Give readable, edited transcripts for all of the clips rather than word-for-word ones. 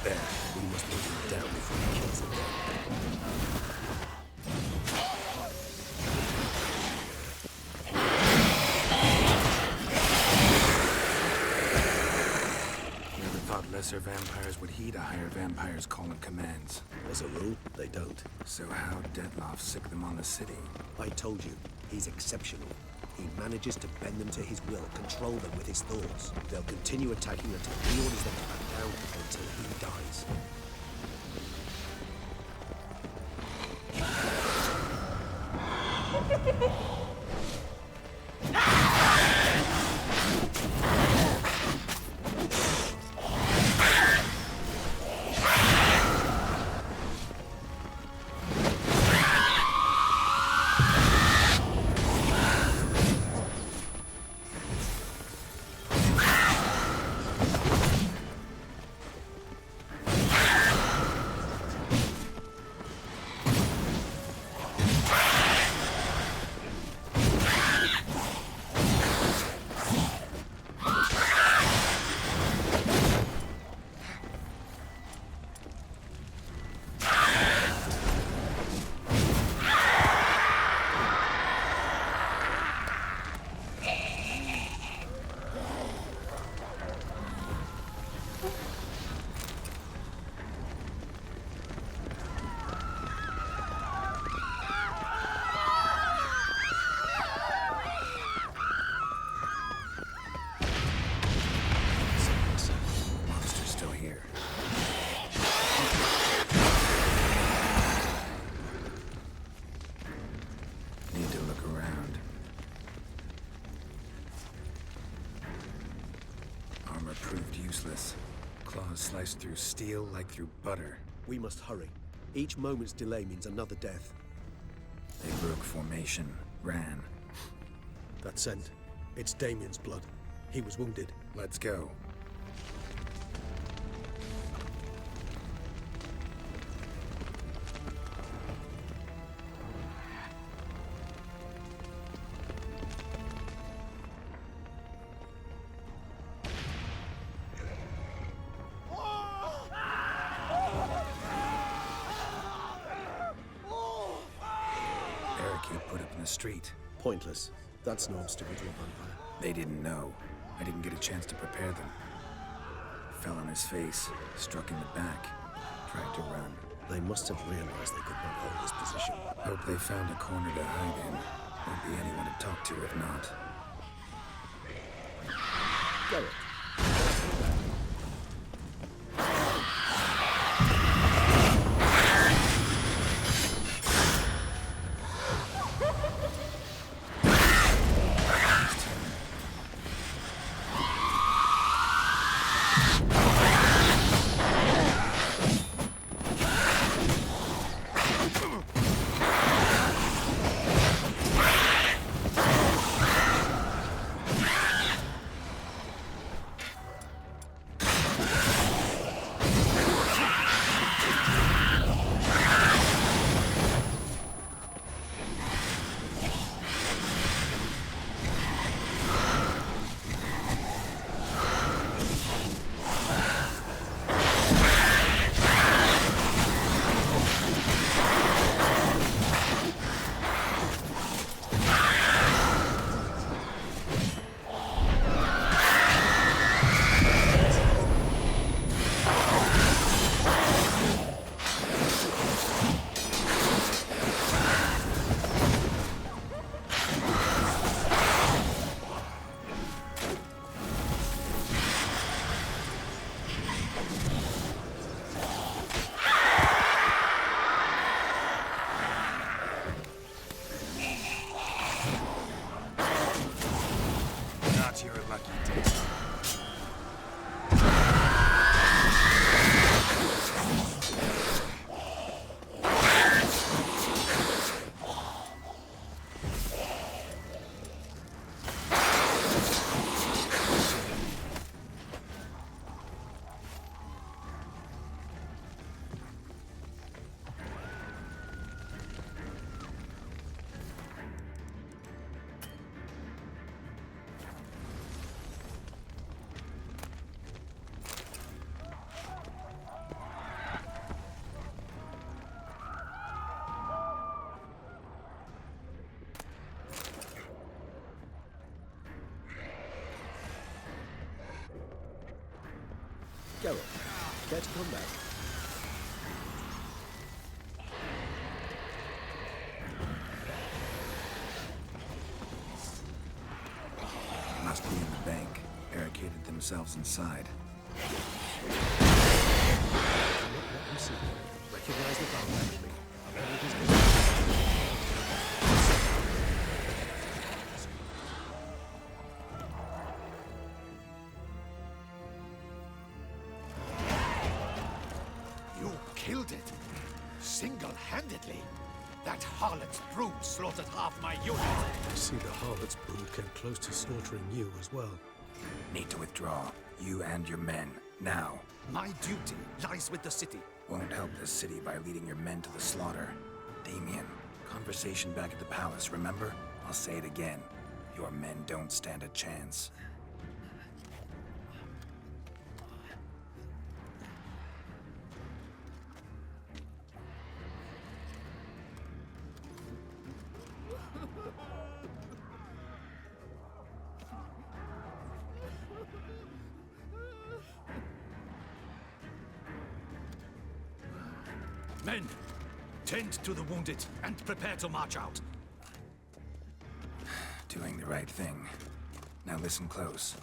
There, we must put him down before he kills again. Never thought lesser vampires would heed a higher vampire's call and commands. As a rule, they don't. So how Detloff sick them on the city? I told you, he's exceptional. He manages to bend them to his will, control them with his thoughts. They'll continue attacking until he orders them to back down, until he dies. Monster's still here. Need to look around. Armor proved useless. Claws sliced through steel like through butter. We must hurry. Each moment's delay means another death. They broke formation, ran. That scent. It's Damien's blood. He was wounded. Let's go. Barricade put up in the street. Pointless. That's no obstacle to a vampire. They didn't know. I didn't get a chance to prepare them. Fell on his face, struck in the back, tried to run. They must have realized they could not hold his position. Hope they found a corner to hide in. Won't be anyone to talk to if not. Garrett. Geralt, care to come back? Must be in the bank. Barricaded themselves inside. Do not let them see you. Recognize the Vaal enemy. Uphold his position. You killed it! Single-handedly! That harlot's brood slaughtered half my unit! I see the Harlot's brood came close to slaughtering you as well. Need to withdraw. You and your men. Now. My duty lies with the city. Won't help the city by leading your men to the slaughter. Damien, conversation back at the palace, remember? I'll say it again. Your men don't stand a chance. Men, tend to the wounded and prepare to march out. Doing the right thing. Now listen close.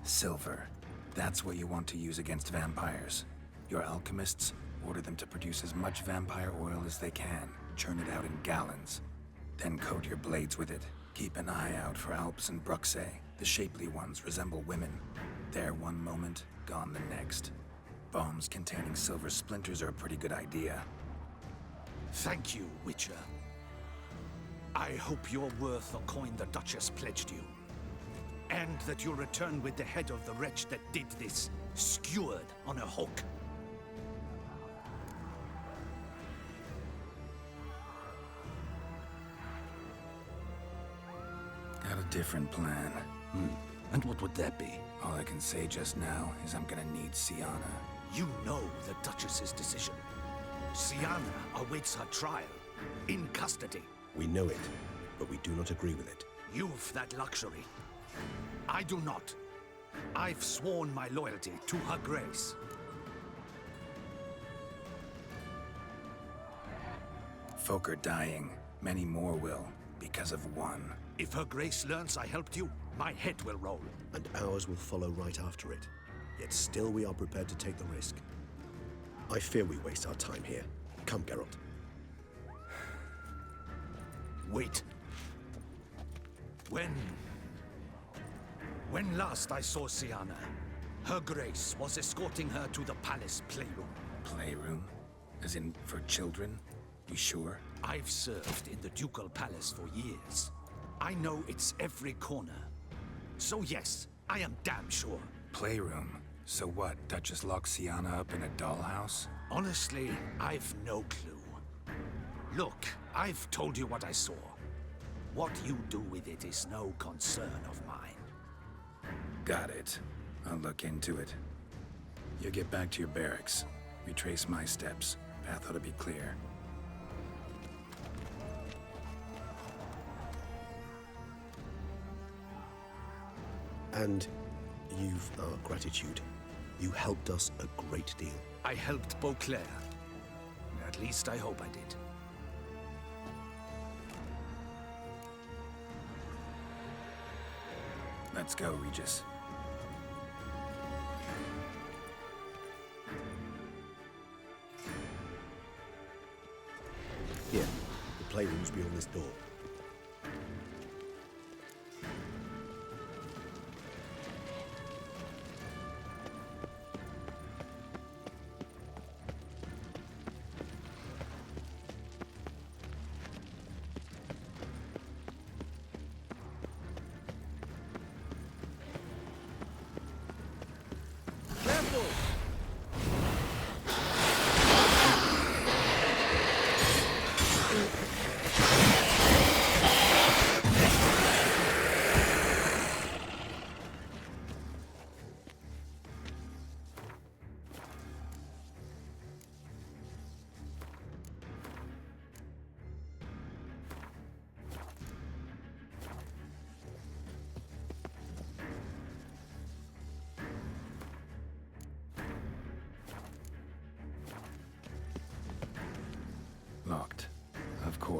Silver. That's what you want to use against vampires. Your alchemists, order them to produce as much vampire oil as they can. Churn it out in gallons. Then coat your blades with it. Keep an eye out for Alps and Bruxae. The shapely ones resemble women. There one moment, gone the next. Bombs containing silver splinters are a pretty good idea. Thank you, Witcher. I hope you're worth the coin the Duchess pledged you. And that you'll return with the head of the wretch that did this, skewered on a hook. Got a different plan. And what would that be? All I can say just now is I'm gonna need Syanna. You know the Duchess's decision. Syanna awaits her trial, in custody. We know it, but we do not agree with it. You've that luxury. I do not. I've sworn my loyalty to her grace. Folk are dying. Many more will, because of one. If her grace learns I helped you, my head will roll. And ours will follow right after it. Yet still we are prepared to take the risk. I fear we waste our time here. Come, Geralt. Wait. When last I saw Syanna, her grace was escorting her to the palace playroom. Playroom? As in, for children? You sure? I've served in the ducal palace for years. I know it's every corner. So yes, I am damn sure. Playroom? So what, Duchess locks Syanna up in a dollhouse? Honestly, I've no clue. Look, I've told you what I saw. What you do with it is no concern of mine. Got it. I'll look into it. You get back to your barracks. Retrace my steps. Path ought to be clear. And you've our gratitude. You helped us a great deal. I helped Beauclair. At least I hope I did. Let's go, Regis. Here, the playroom's beyond this door.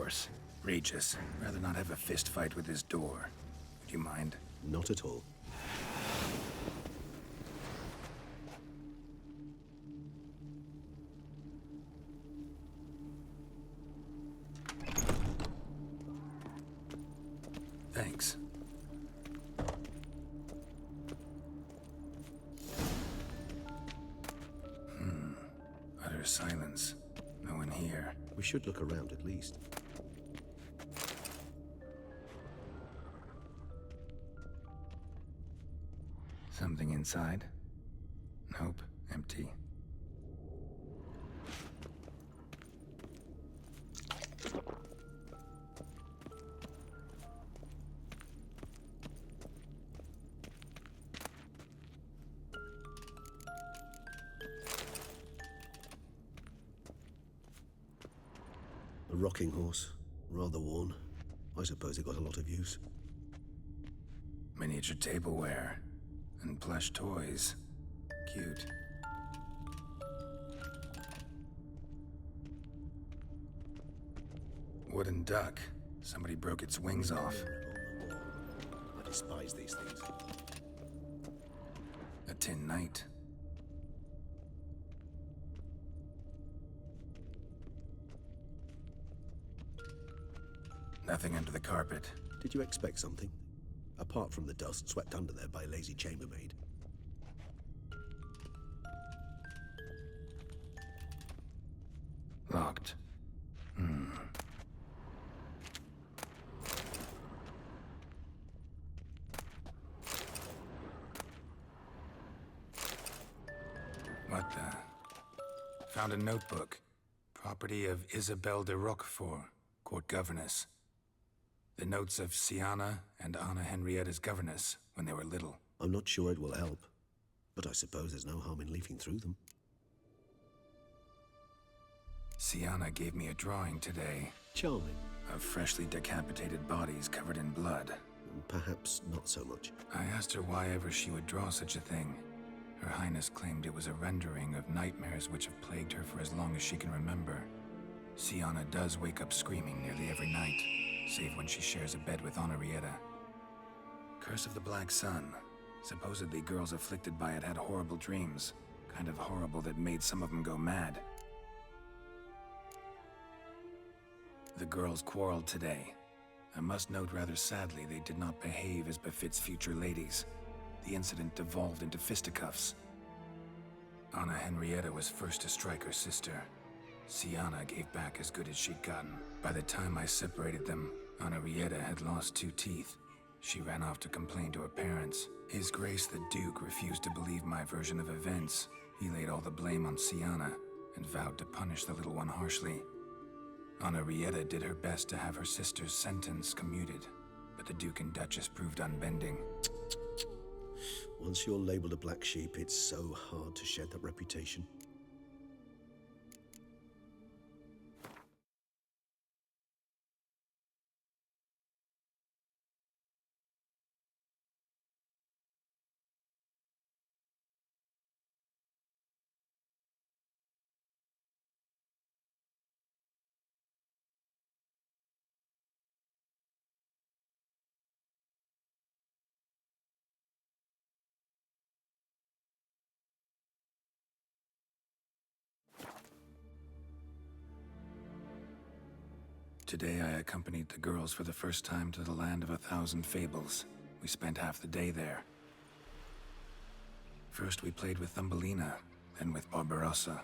course. Regis, rather not have a fist fight with this door. Do you mind? Not at all. Thanks. Utter silence. No one here. We should look around at least. Something inside? Nope, empty. A rocking horse. Rather worn. I suppose it got a lot of use. Miniature tableware. And plush toys. Cute. Wooden duck. Somebody broke its wings off. I despise these things. A tin knight. Nothing under the carpet. Did you expect something? Apart from the dust swept under there by a lazy chambermaid. Locked. What the? Found a notebook. Property of Isabelle de Roquefort, court governess. The notes of Siana and Anna Henrietta's governess when they were little. I'm not sure it will help, but I suppose there's no harm in leafing through them. Siana gave me a drawing today Charming. of freshly decapitated bodies covered in blood. Perhaps not so much. I asked her why ever she would draw such a thing. Her Highness claimed it was a rendering of nightmares which have plagued her for as long as she can remember. Siana does wake up screaming nearly every night, save when she shares a bed with Henrietta. Curse of the Black Sun. Supposedly girls afflicted by it had horrible dreams. Kind of horrible that made some of them go mad. The girls quarreled today. I must note rather sadly they did not behave as befits future ladies. The incident devolved into fisticuffs. Anna Henrietta was first to strike her sister. Siana gave back as good as she'd gotten. By the time I separated them, Henrietta had lost 2 teeth. She ran off to complain to her parents. His Grace the Duke refused to believe my version of events. He laid all the blame on Siana and vowed to punish the little one harshly. Henrietta did her best to have her sister's sentence commuted, but the Duke and Duchess proved unbending. Once you're labeled a black sheep, it's so hard to shed that reputation. Today I accompanied the girls for the first time to the land of 1,000 fables. We spent half the day there. First we played with Thumbelina, then with Barbarossa,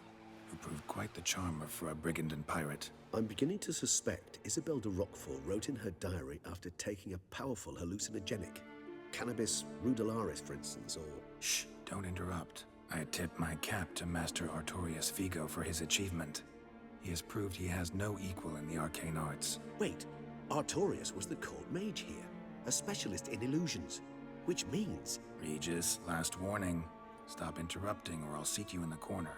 who proved quite the charmer for a brigand and pirate. I'm beginning to suspect Isabelle de Roquefort wrote in her diary after taking a powerful hallucinogenic. Cannabis rudelaris, for instance, or... Shh, don't interrupt. I tip my cap to Master Artorius Vigo for his achievement. He has proved he has no equal in the arcane arts. Wait, Artorius was the court mage here, a specialist in illusions, which means... Regis, last warning. Stop interrupting or I'll seat you in the corner.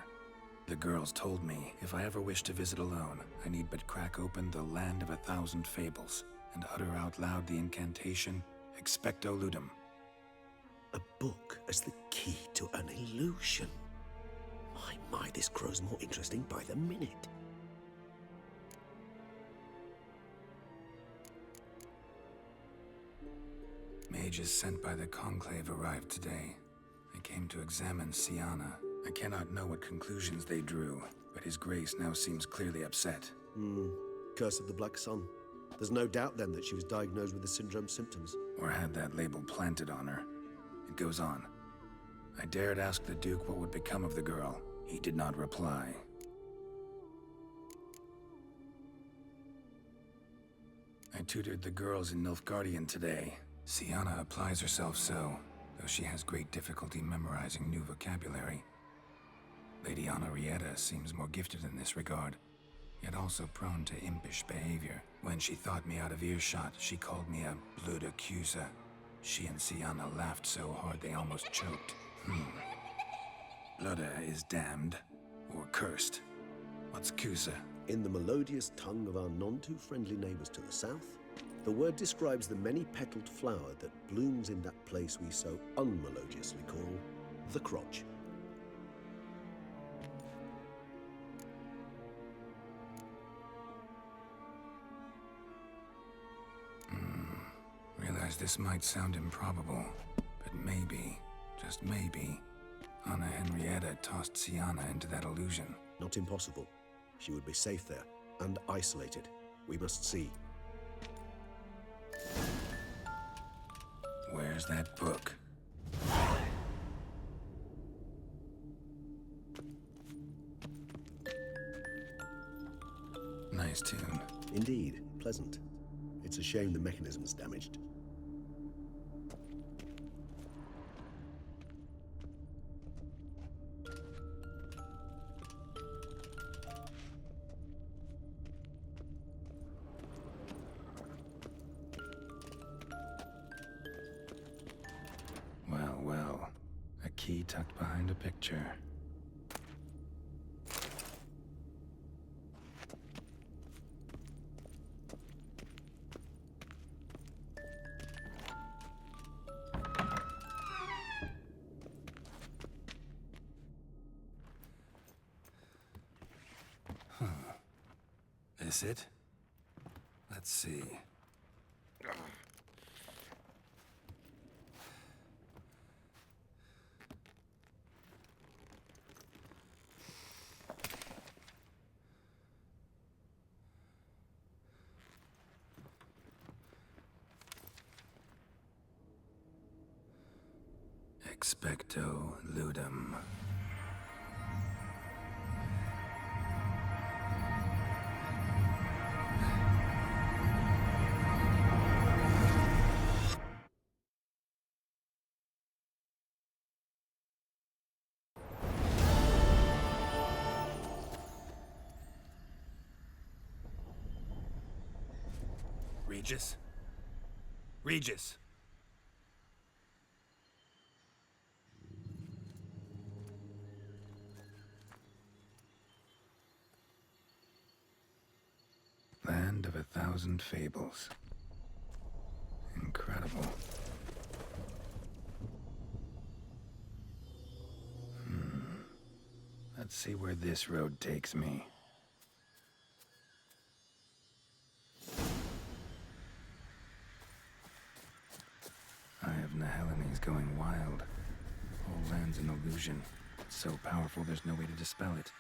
The girls told me if I ever wish to visit alone, I need but crack open the Land of 1,000 Fables and utter out loud the incantation, Expecto Ludum. A book as the key to an illusion. My, this grows more interesting by the minute. mages sent by the Conclave arrived today. They came to examine Siana. I cannot know what conclusions they drew, but His Grace now seems clearly upset. Curse of the Black Sun. There's no doubt then that she was diagnosed with the syndrome symptoms. Or had that label planted on her. It goes on. I dared ask the Duke what would become of the girl. He did not reply. I tutored the girls in Nilfgaardian today. Siana applies herself so, though she has great difficulty memorizing new vocabulary. Lady Anna Rieta seems more gifted in this regard, yet also prone to impish behavior. When she thought me out of earshot, she called me a blood accuser. She and Siana laughed so hard they almost choked. Blood is damned, or cursed. What's Cusa? In the melodious tongue of our none-too-friendly neighbors to the south, the word describes the many-petaled flower that blooms in that place we so unmelodiously call the crotch. Realize this might sound improbable, but maybe, just maybe, Anna Henrietta tossed Siana into that illusion. Not impossible. She would be safe there, and isolated. We must see. Where's that book? Nice tune. Indeed, pleasant. It's a shame the mechanism's damaged. Well, well. A key tucked behind a picture. This it? Let's see. Expecto ludum. Regis? Regis! Land of 1,000 fables. Incredible. Let's see where this road takes me. Eye of Nehelines going wild. Whole land's an illusion. It's so powerful there's no way to dispel it.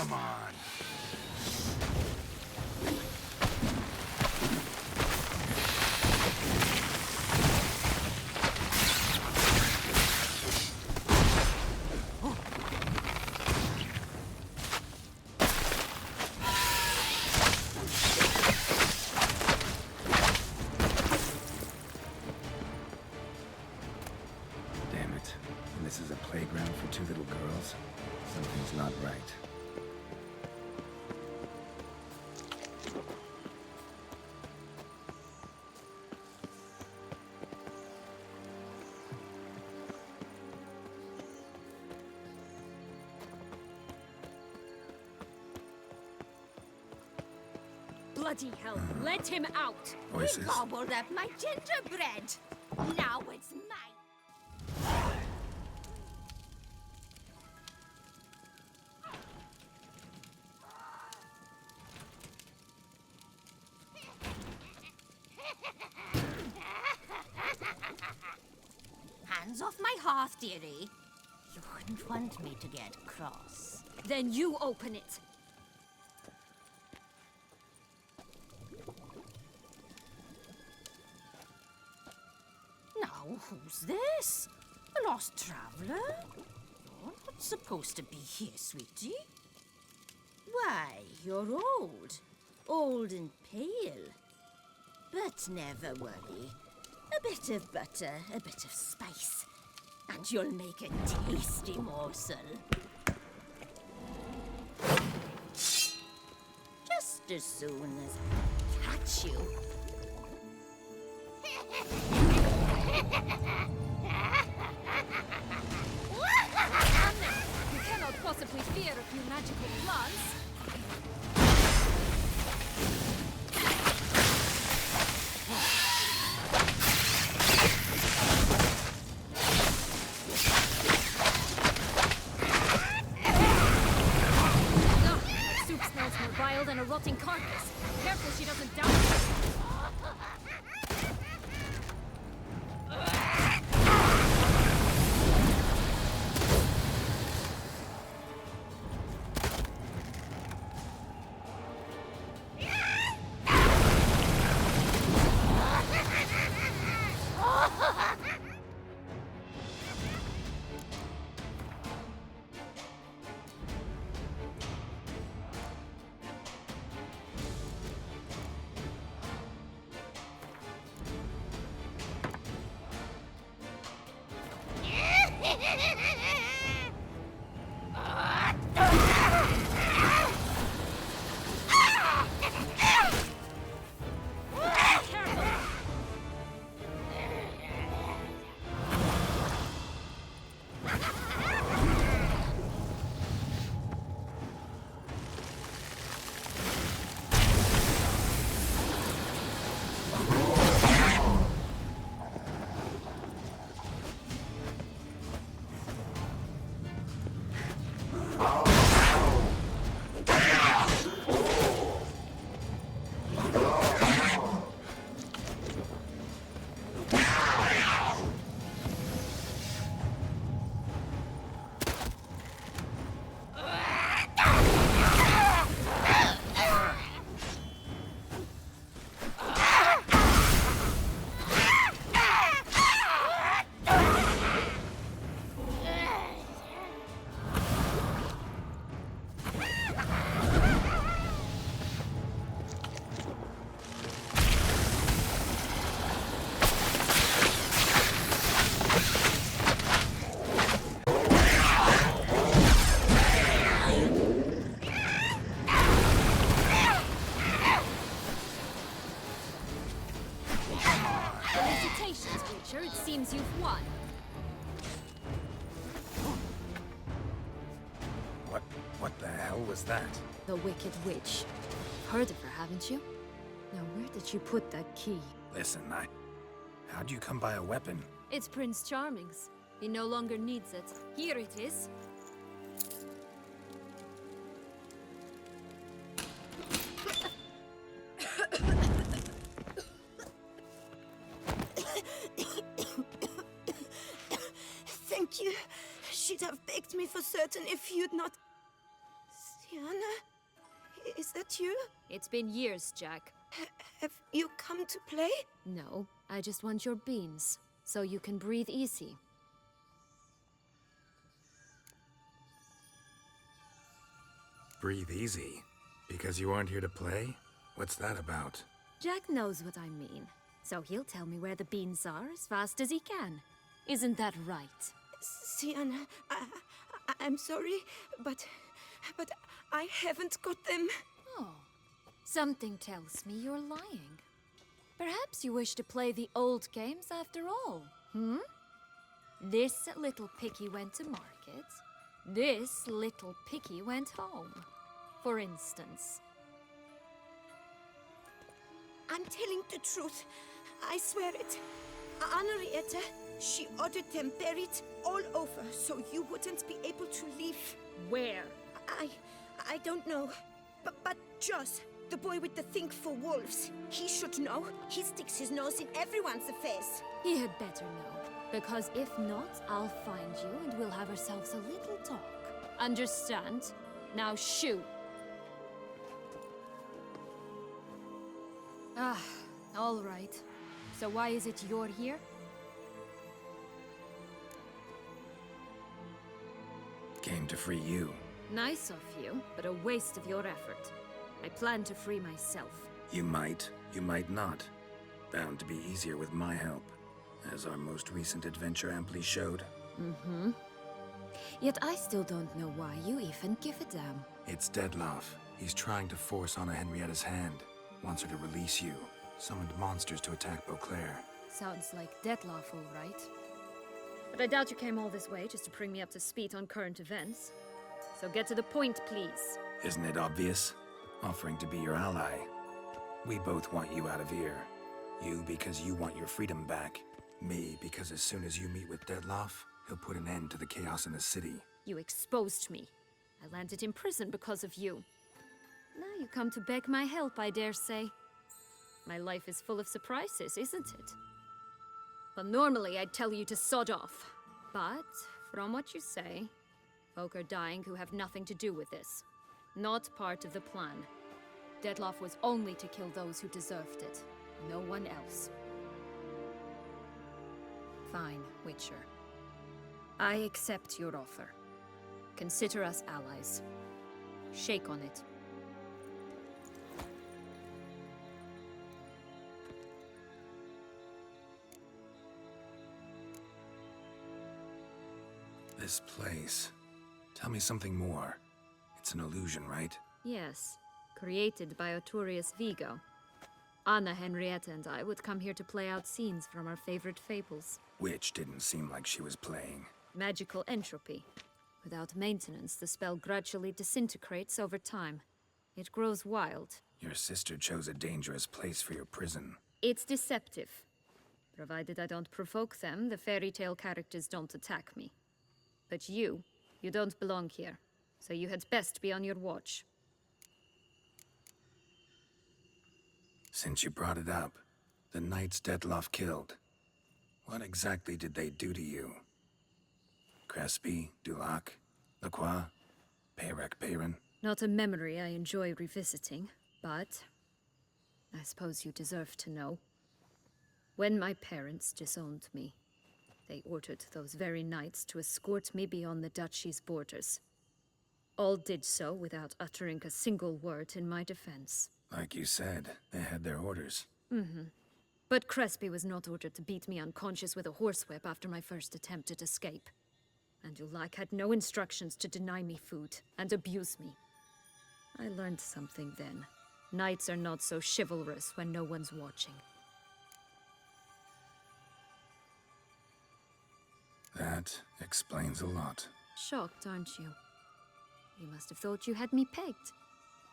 Come on. Damn it. And this is a playground for two little girls? Something's not right. Bloody hell, let him out! Voices. Gobbled up my gingerbread. Now it's mine. Hands off my hearth, dearie. You wouldn't want me to get cross. Then you open it. Now, who's this? A lost traveler? You're not supposed to be here, sweetie. Why, you're old. Old and pale. But never worry. A bit of butter, a bit of spice, and you'll make a tasty morsel. Just as soon as I catch you. You cannot possibly fear a few magical plants. Ugh, that soup smells more vile than a rotting carcass. Careful she doesn't down. Felicitations, Witcher. It seems you've won. What the hell was that? The Wicked Witch. Heard of her, haven't you? Now, where did you put that key? Listen, how'd you come by a weapon? It's Prince Charming's. He no longer needs it. Here it is. Thank you. She'd have baked me for certain if you'd not... Still... Sienna? Is that you? It's been years, Jack. Have you come to play? No, I just want your beans, so you can breathe easy. Breathe easy. Because you aren't here to play? What's that about? Jack knows what I mean, so he'll tell me where the beans are as fast as he can. Isn't that right? Sienna, I'm sorry, but I haven't got them. Oh, something tells me you're lying. Perhaps you wish to play the old games after all, hmm? This little picky went to market. This little picky went home, for instance. I'm telling the truth. I swear it. Henrietta, she ordered them buried all over so you wouldn't be able to leave. Where? I don't know. But Joss, the boy with the thing for wolves, he should know. He sticks his nose in everyone's affairs. He had better know, because if not, I'll find you and we'll have ourselves a little talk. Understand? Now shoo! Ah, all right. So why is it you're here? Came to free you. Nice of you, but a waste of your effort. I plan to free myself. You might not. Bound to be easier with my help, as our most recent adventure amply showed. Mm-hmm. Yet I still don't know why you even give a damn. It's Dettlaff. He's trying to force Anna Henrietta's hand. Wants her to release you. Summoned monsters to attack Beauclair. Sounds like Dettlaff, all right. But I doubt you came all this way just to bring me up to speed on current events. So get to the point, please. Isn't it obvious? Offering to be your ally. We both want you out of here. You because you want your freedom back. Me because as soon as you meet with Dettlaff, he'll put an end to the chaos in the city. You exposed me. I landed in prison because of you. Now you come to beg my help, I dare say. My life is full of surprises, isn't it? Well, normally I'd tell you to sod off. But, from what you say, folk are dying who have nothing to do with this. Not part of the plan. Dettlaff was only to kill those who deserved it. No one else. Fine, Witcher. I accept your offer. Consider us allies. Shake on it. This place. Tell me something more. It's an illusion, right? Yes, created by Arturius Vigo. Anna Henrietta and I would come here to play out scenes from our favorite fables. Which didn't seem like she was playing. Magical entropy. Without maintenance, the spell gradually disintegrates over time. It grows wild. Your sister chose a dangerous place for your prison. It's deceptive. Provided I don't provoke them, the fairy tale characters don't attack me. But you don't belong here. So you had best be on your watch. Since you brought it up, the knights Dettlaff killed. What exactly did they do to you? Crespi, Dulac, Lacroix, Peyrac Peyran? Not a memory I enjoy revisiting, but I suppose you deserve to know. When my parents disowned me, they ordered those very knights to escort me beyond the duchy's borders. All did so without uttering a single word in my defense. Like you said, they had their orders. But Crespi was not ordered to beat me unconscious with a horsewhip after my first attempt at escape. And Dulac had no instructions to deny me food and abuse me. I learned something then. Knights are not so chivalrous when no one's watching. That explains a lot. Shocked, aren't you? You must have thought you had me pegged.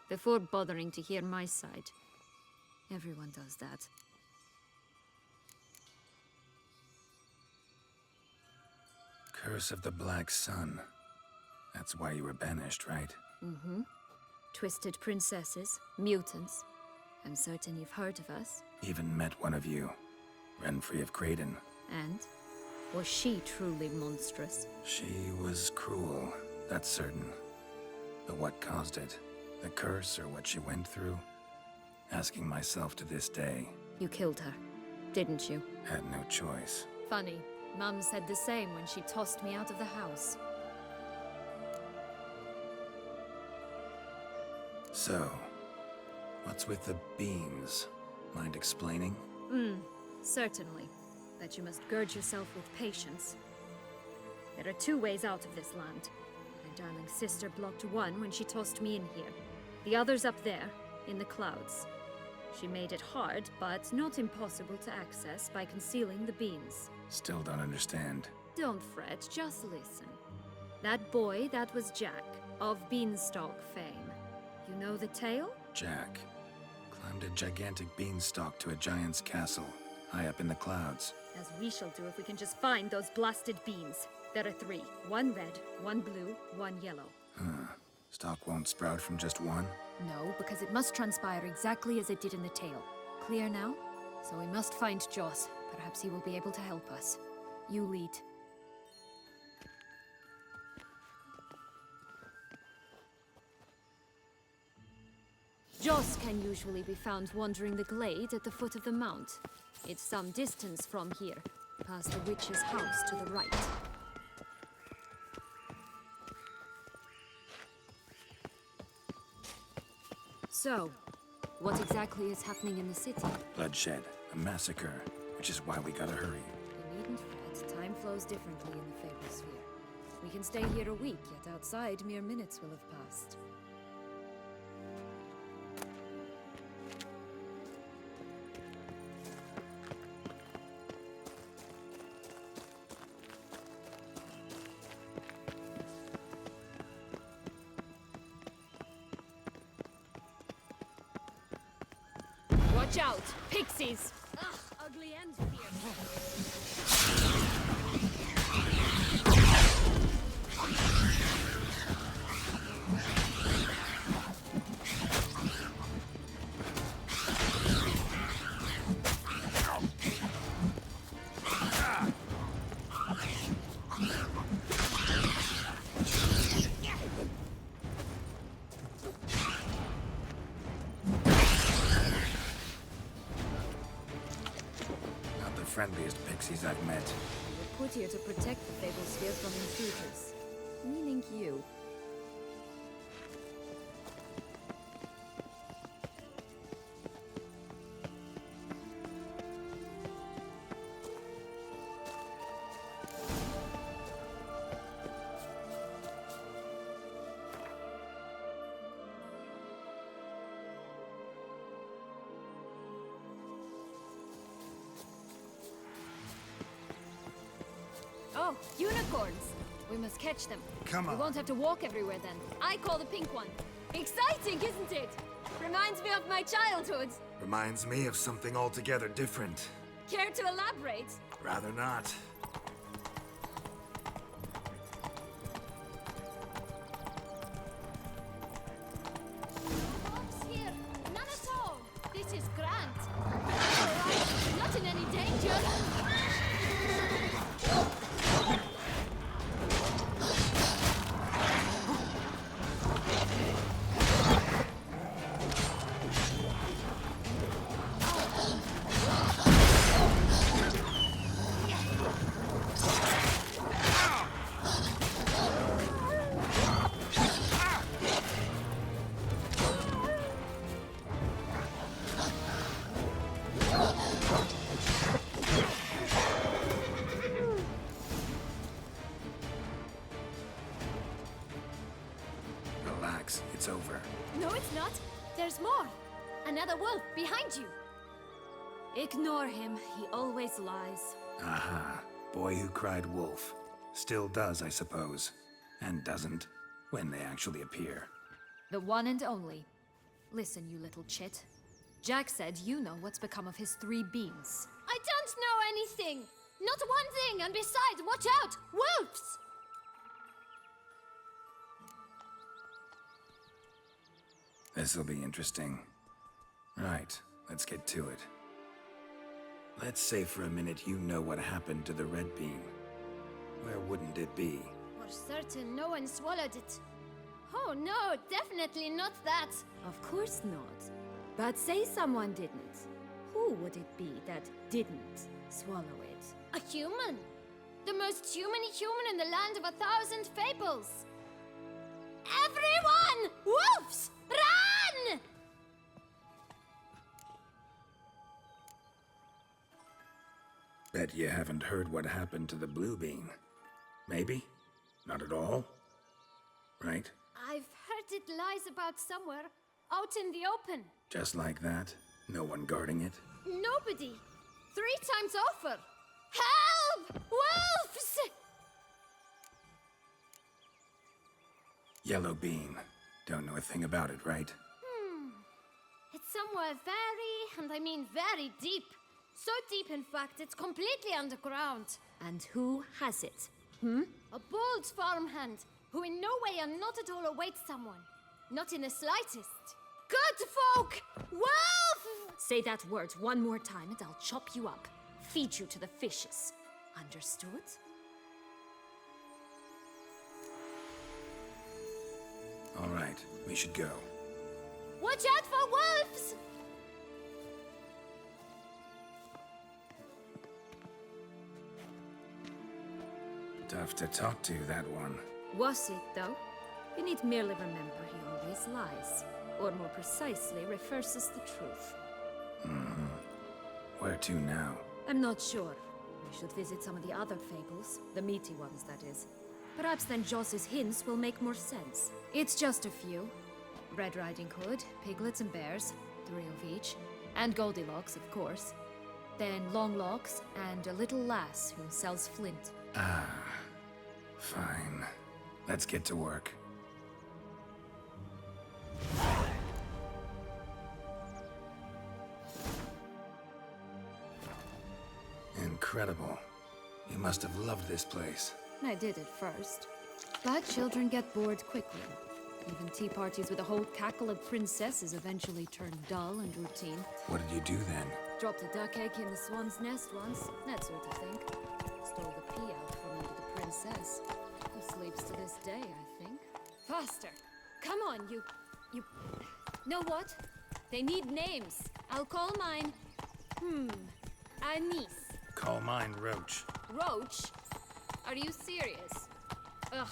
Before bothering to hear my side. Everyone does that. Curse of the Black Sun. That's why you were banished, right? Twisted princesses, mutants. I'm certain you've heard of us. Even met one of you. Renfri of Creighton. And? Was she truly monstrous? She was cruel, that's certain. But what caused it? The curse or what she went through? Asking myself to this day. You killed her, didn't you? Had no choice. Funny. Mum said the same when she tossed me out of the house. So, what's with the beans? Mind explaining? Certainly. But you must gird yourself with patience. There are 2 ways out of this land. My darling sister blocked one when she tossed me in here. The other's up there, in the clouds. She made it hard, but not impossible to access by concealing the beans. Still don't understand. Don't fret, just listen. That boy, that was Jack, of Beanstalk fame. You know the tale? Jack climbed a gigantic beanstalk to a giant's castle, high up in the clouds. As we shall do if we can just find those blasted beans. There are 3. 1 red, 1 blue, 1 yellow. Stalk won't sprout from just one? No, because it must transpire exactly as it did in the tale. Clear now? So we must find Joss. Perhaps he will be able to help us. You lead. Joss can usually be found wandering the glade at the foot of the mount. It's some distance from here, past the witch's house to the right. So, what exactly is happening in the city? Bloodshed, a massacre, which is why we gotta hurry. You needn't fret. Time flows differently in the Fable Sphere. We can stay here a week, yet outside mere minutes will have passed. Watch out! Pixies! Ugh, ugly and fierce. Friendliest pixies I've met. We were put here to protect the Fable Sphere from intruders. Meaning you. Oh, unicorns! We must catch them. Come on. We won't have to walk everywhere then. I call the pink one. Exciting, isn't it? Reminds me of my childhood. Reminds me of something altogether different. Care to elaborate? Rather not. Fox here. None at all. This is Grant. All right. Not in any danger. Relax, it's over. No, it's not. There's more. Another wolf behind you. Ignore him. He always lies. Aha. Boy who cried wolf. Still does, I suppose. And doesn't, when they actually appear. The one and only. Listen, you little chit. Jack said you know what's become of his 3 beans. I don't know anything! Not one thing, and besides, watch out! Wolves! This'll be interesting. Right, let's get to it. Let's say for a minute you know what happened to the red bean. Where wouldn't it be? For certain, no one swallowed it. Oh no, definitely not that. Of course not. But say someone didn't. Who would it be that didn't swallow it? A human. The most humany human in the land of 1,000 fables. Everyone! Wolves! Run! Bet you haven't heard what happened to the Blue Bean. Maybe? Not at all? Right? I've heard it lies about somewhere, out in the open. Just like that? No one guarding it? Nobody. 3 times over. Help! Wolves! Yellow Bean. Don't know a thing about it, right? It's somewhere very, and I mean very deep. So deep, in fact, it's completely underground. And who has it? A bold farmhand, who in no way and not at all awaits someone. Not in the slightest. Good folk! Wolf! Say that word one more time and I'll chop you up. Feed you to the fishes. Understood? All right, we should go. Watch out for wolves! Tough to talk to, that one. Was it, though? You need merely remember he always lies. Or more precisely, reverses the truth. Where to now? I'm not sure. We should visit some of the other fables. The meaty ones, that is. Perhaps then Joss's hints will make more sense. It's just a few. Red Riding Hood, piglets and bears, 3 of each. And Goldilocks, of course. Then Longlocks, and a little lass who sells flint. Fine. Let's get to work. Incredible. You must have loved this place. I did at first. But children get bored quickly. Even tea parties with a whole cackle of princesses eventually turn dull and routine. What did you do then? Dropped a duck egg in the swan's nest once, that sort of thing. Stole the pea out from under the princess. Who sleeps to this day, I think. Faster! Come on, you... Know what? They need names. I'll call mine... Anise. Call mine Roach. Roach? Are you serious? Ugh.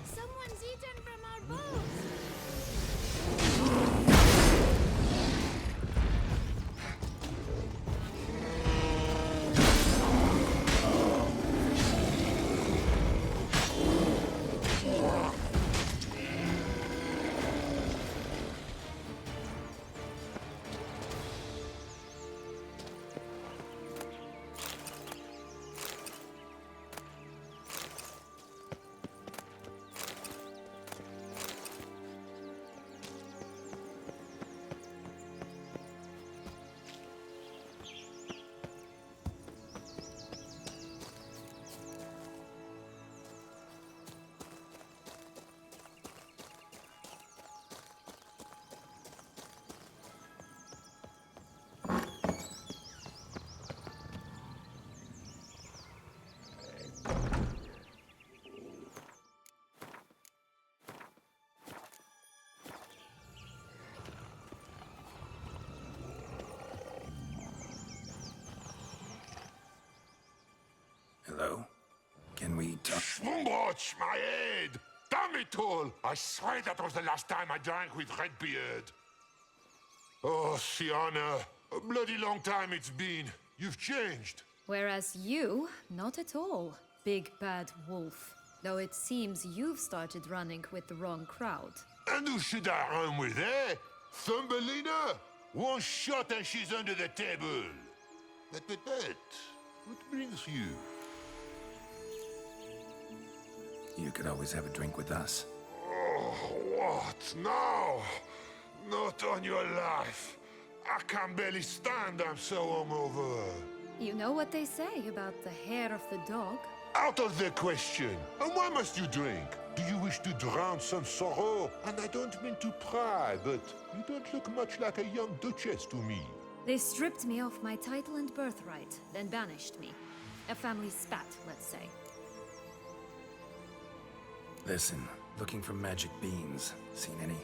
Someone's eaten from our boat! Hello? Can we talk? Schwungbroch, my head! Damn it all! I swear that was the last time I drank with Redbeard. Oh, Sienna, a bloody long time it's been. You've changed. Whereas you, not at all, big bad wolf. Though it seems you've started running with the wrong crowd. And who should I run with, eh? Thumbelina? One shot and she's under the table. But, what brings you? You could always have a drink with us. Oh, Oh, what now? Not on your life. I can barely stand, I'm so hungover. You know what they say about the hair of the dog? Out of the question. And why must you drink? Do you wish to drown some sorrow? And I don't mean to pry, but you don't look much like a young duchess to me. They stripped me of my title and birthright, then banished me. A family spat, let's say. Listen, looking for magic beans. Seen any?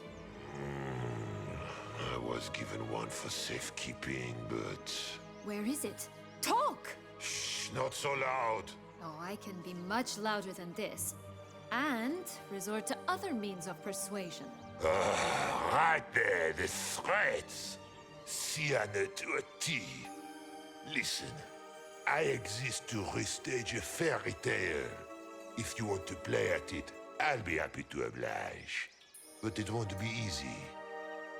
I was given one for safekeeping, but... Where is it? Talk! Shh, not so loud. Oh, I can be much louder than this. And resort to other means of persuasion. Right there, the threats. Sienna to a T. Listen, I exist to restage a fairy tale. If you want to play at it, I'll be happy to oblige. But it won't be easy.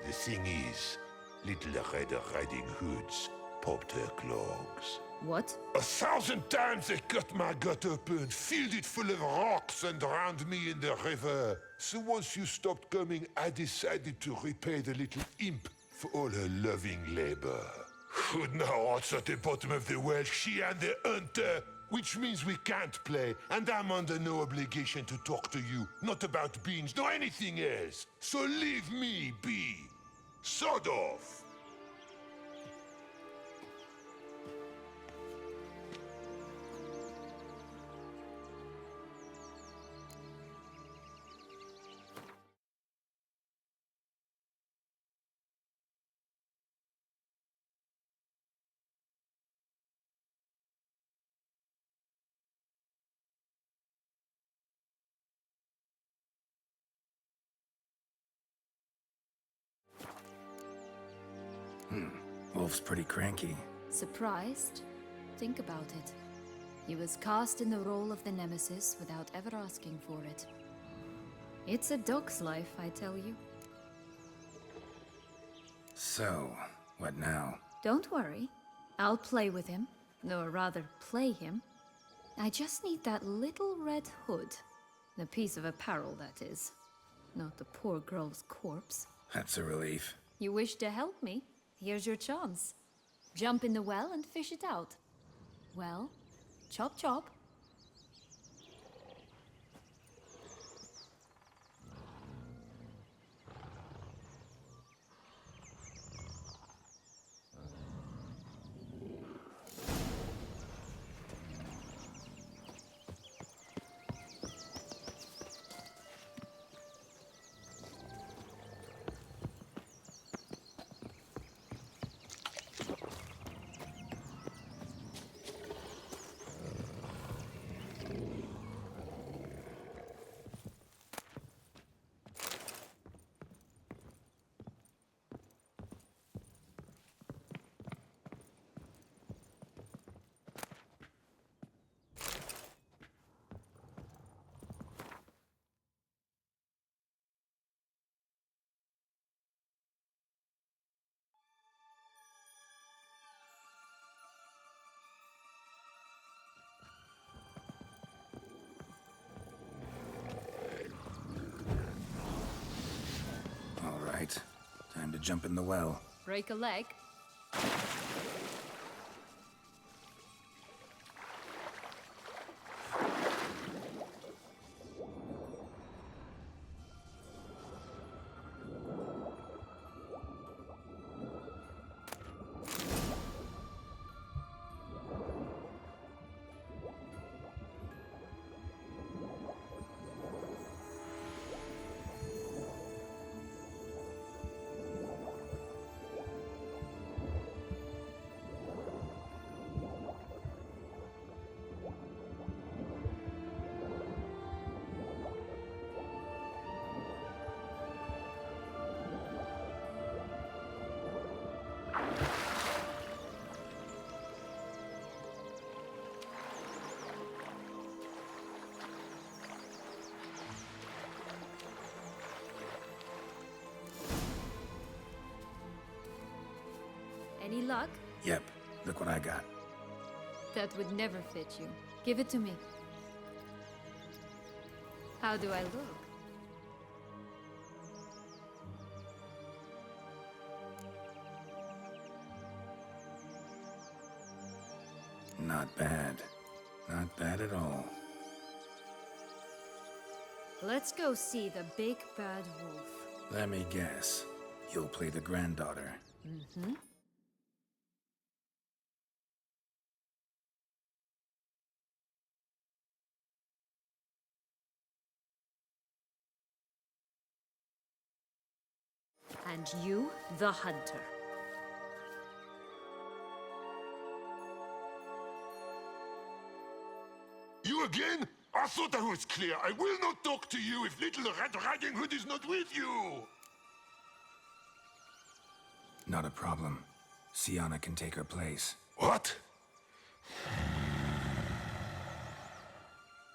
The thing is, little Red Riding Hoods popped her clogs. What? 1,000 times they cut my gut open, filled it full of rocks and drowned me in the river. So once you stopped coming, I decided to repay the little imp for all her loving labor. Now it's at the bottom of the well, she and the hunter, which means we can't play, and I'm under no obligation to talk to you, not about beans, nor anything else. So leave me be. Sod off. Wolf's pretty cranky. Surprised? Think about it. He was cast in the role of the Nemesis without ever asking for it. It's a dog's life, I tell you. So, what now? Don't worry. I'll play with him. Or rather, play him. I just need that little red hood. The piece of apparel, that is. Not the poor girl's corpse. That's a relief. You wish to help me? Here's your chance. Jump in the well and fish it out. Well, chop chop. Right. Time to jump in the well. Break a leg? Any luck? Yep. Look what I got. That would never fit you. Give it to me. How do I look? Not bad. Not bad at all. Let's go see the big bad wolf. Let me guess. You'll play the granddaughter. Mm-hmm. And you, the hunter. You again? I thought I was clear. I will not talk to you if Little Red Riding Hood is not with you. Not a problem. Sienna can take her place. What?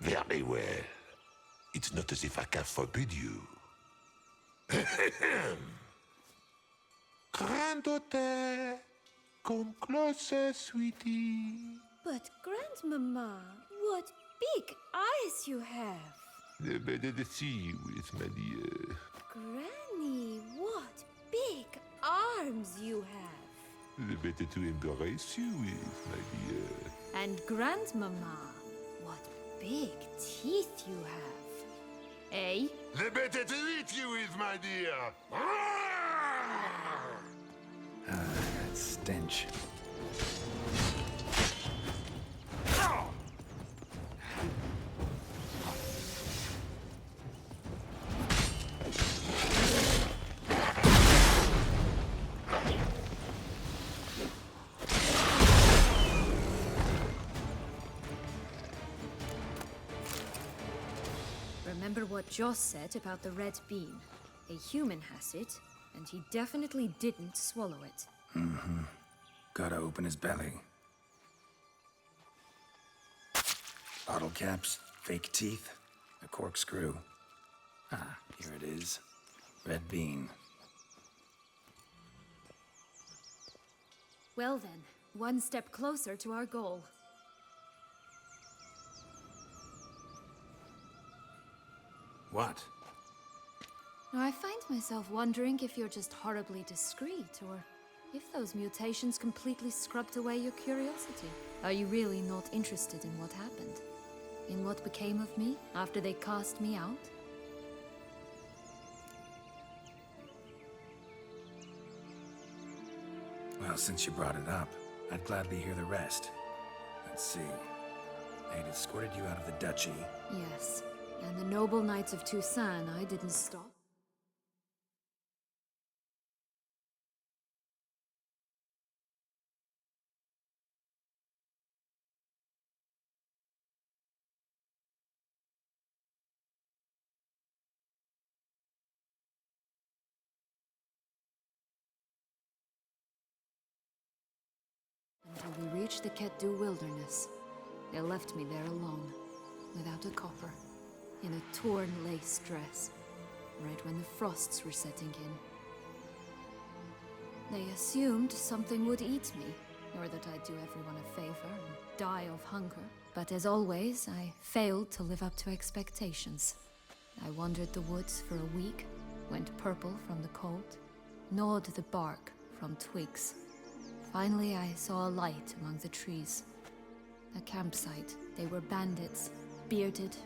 Very well. It's not as if I can forbid you. Granddaughter, come closer, sweetie. But, Grandmama, what big eyes you have. The better to see you with, my dear. Granny, what big arms you have. The better to embrace you with, my dear. And Grandmama, what big teeth you have. Eh? The better to eat you with, my dear. That stench. Remember what Joss said about the red bean? A human has it, and he definitely didn't swallow it. Mm-hmm. Gotta open his belly. Bottle caps, fake teeth, a corkscrew. Ah, here it is. Red bean. Well then, one step closer to our goal. What? Now, I find myself wondering if you're just horribly discreet, or if those mutations completely scrubbed away your curiosity. Are you really not interested in what happened? In what became of me after they cast me out? Well, since you brought it up, I'd gladly hear the rest. Let's see. They'd escorted you out of the duchy. Yes, and the noble knights of Toussaint, I didn't stop. Until we reached the Ketdu wilderness. They left me there alone, without a copper, in a torn lace dress, right when the frosts were setting in. They assumed something would eat me, or that I'd do everyone a favor and die of hunger. But as always, I failed to live up to expectations. I wandered the woods for a week, went purple from the cold, gnawed the bark from twigs. Finally, I saw a light among the trees. A campsite. They were bandits, bearded,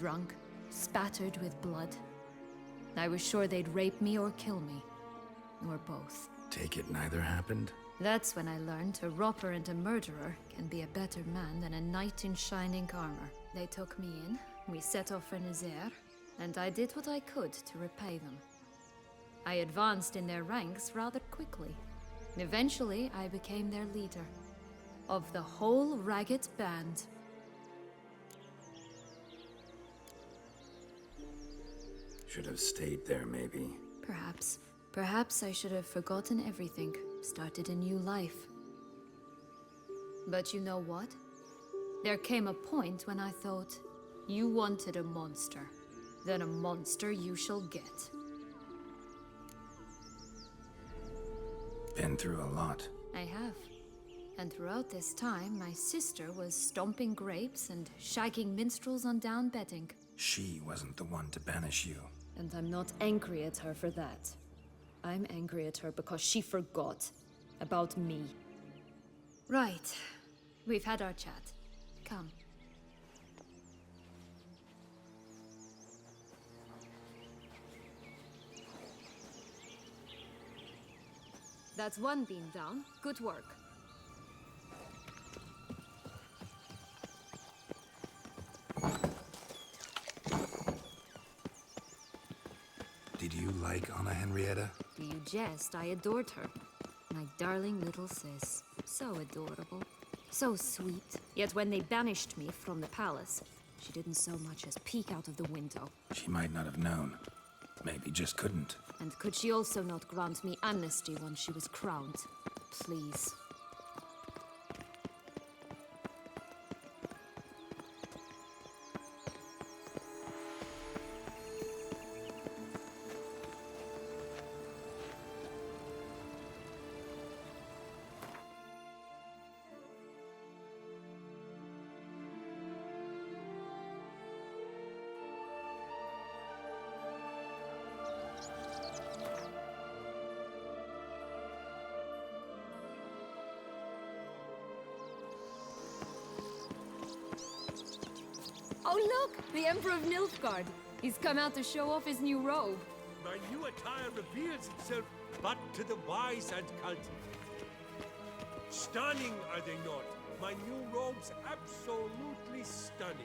drunk, spattered with blood. I was sure they'd rape me or kill me, or both. Take it neither happened? That's when I learned a robber and a murderer can be a better man than a knight in shining armor. They took me in, we set off for Nazaire, and I did what I could to repay them. I advanced in their ranks rather quickly. Eventually, I became their leader. Of the whole ragged band. Should have stayed there, maybe. Perhaps. Perhaps I should have forgotten everything, started a new life. But you know what? There came a point when I thought, you wanted a monster. Then a monster you shall get. Been through a lot. I have. And throughout this time, my sister was stomping grapes and shagging minstrels on down bedding. She wasn't the one to banish you. And I'm not angry at her for that. I'm angry at her because she forgot about me. Right. We've had our chat. Come. That's one beam down. Good work. Did you like Anna Henrietta? Do you jest? I adored her. My darling little sis. So adorable. So sweet. Yet when they banished me from the palace, she didn't so much as peek out of the window. She might not have known. Maybe just couldn't. And could she also not grant me amnesty once she was crowned? Please. Oh look! The Emperor of Nilfgaard! He's come out to show off his new robe. My new attire reveals itself but to the wise and cultivated. Stunning, are they not? My new robes absolutely stunning.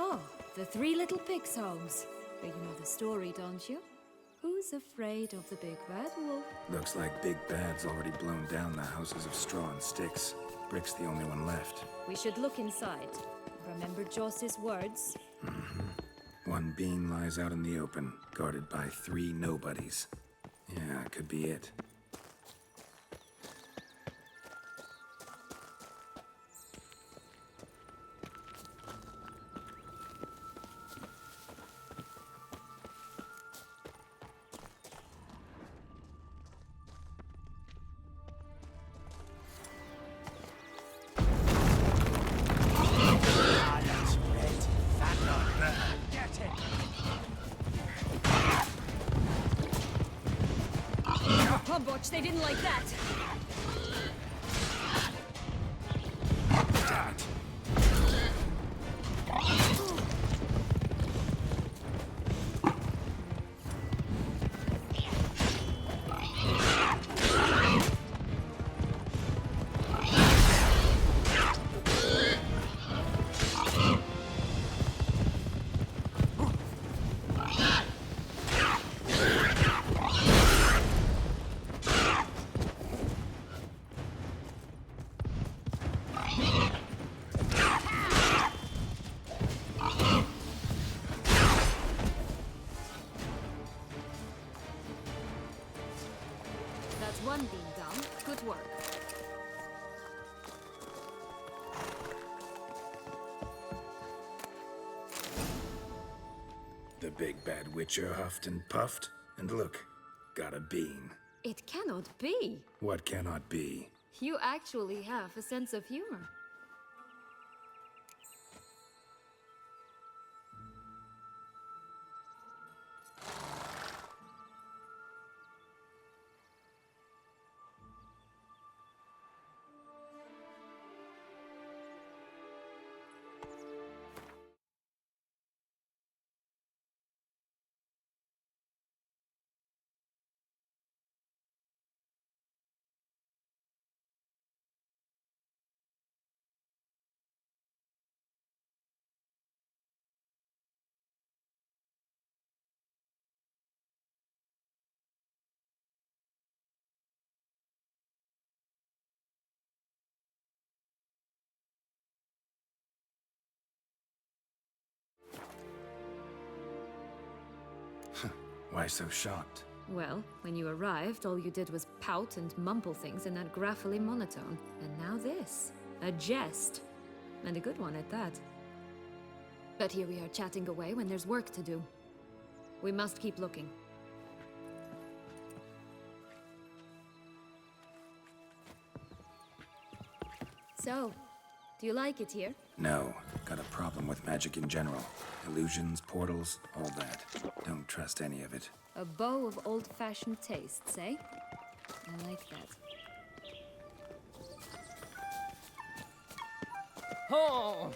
Oh, the Three Little Pigs homes. But you know the story, don't you? Who's afraid of the big bad wolf? Looks like Big Bad's already blown down the houses of straw and sticks. Brick's the only one left. We should look inside. Remember Joss's words? One beam lies out in the open, guarded by 3 nobodies. Yeah, could be it. Botch, they didn't like that. Damn it. That's one beam down. Good work. The big bad witcher huffed and puffed, and look, got a beam. It cannot be. What cannot be? You actually have a sense of humor. Why so shocked? Well, when you arrived, all you did was pout and mumble things in that graphily monotone. And now this. A jest. And a good one at that. But here we are chatting away when there's work to do. We must keep looking. So, do you like it here? No, got a problem with magic in general. Illusions, portals, all that. Don't trust any of it. A bow of old-fashioned tastes, eh? I like that. Oh!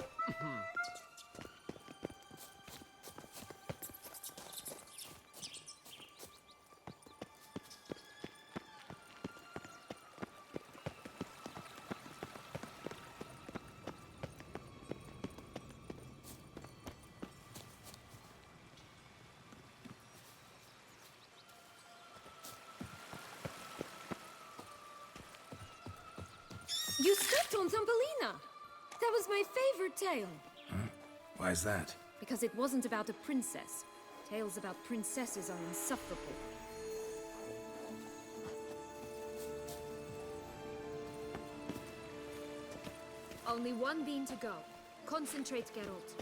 You stepped on Thumbelina! That was my favorite tale. Why's that? Because it wasn't about a princess. Tales about princesses are insufferable. Only one beam to go. Concentrate, Geralt.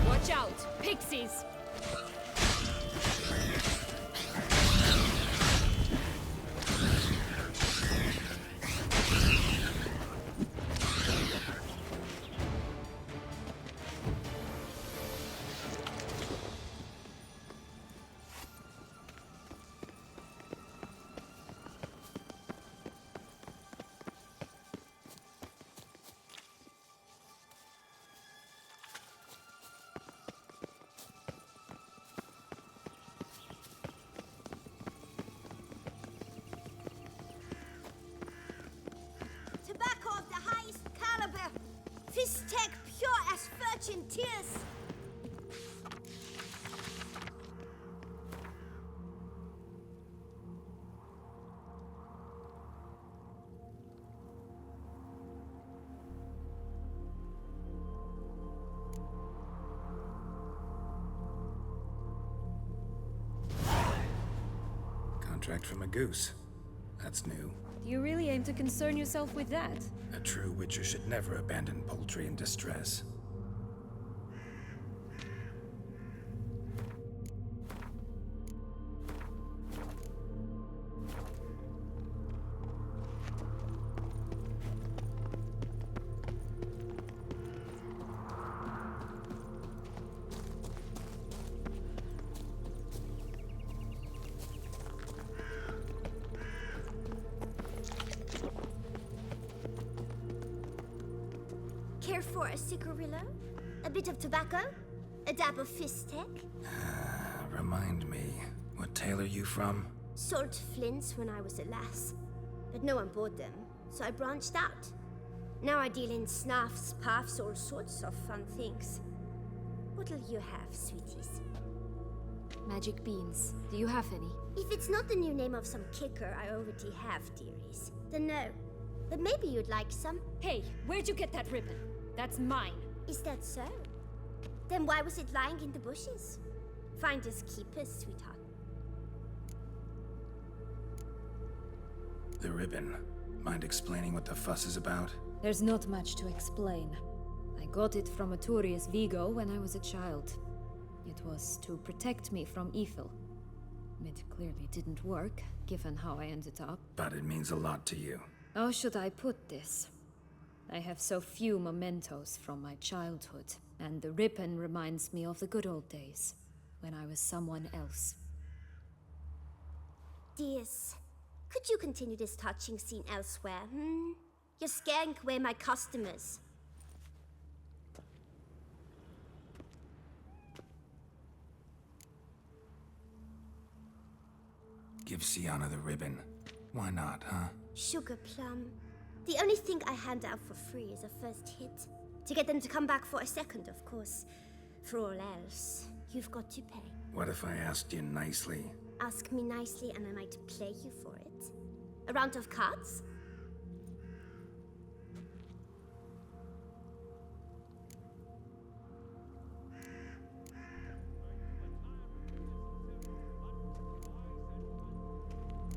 Watch out! Pixies! Tobacco of the highest caliber. Fistech pure as virgin tears. Contract from a goose. That's new. Do you really aim to concern yourself with that? A true witcher should never abandon poultry in distress. Care for a cigarillo? A bit of tobacco? A dab of Fistech? Remind me, what tale are you from? Sold flints when I was a lass, but no one bought them, so I branched out. Now I deal in snuffs, puffs, all sorts of fun things. What'll you have, sweeties? Magic beans. Do you have any? If it's not the new name of some kicker I already have, dearies, then no. But maybe you'd like some. Hey, where'd you get that ribbon? That's mine. Is that so? Then why was it lying in the bushes? Finders keepers, sweetheart. The ribbon. Mind explaining what the fuss is about? There's not much to explain. I got it from Arturius Vigo when I was a child. It was to protect me from evil. It clearly didn't work, given how I ended up. But it means a lot to you. How should I put this? I have so few mementos from my childhood, and the ribbon reminds me of the good old days, when I was someone else. Dears, could you continue this touching scene elsewhere, You're scaring away my customers. Give Sienna the ribbon. Why not, huh? Sugar plum. The only thing I hand out for free is a first hit. To get them to come back for a second, of course. For all else, you've got to pay. What if I asked you nicely? Ask me nicely and I might play you for it. A round of cards?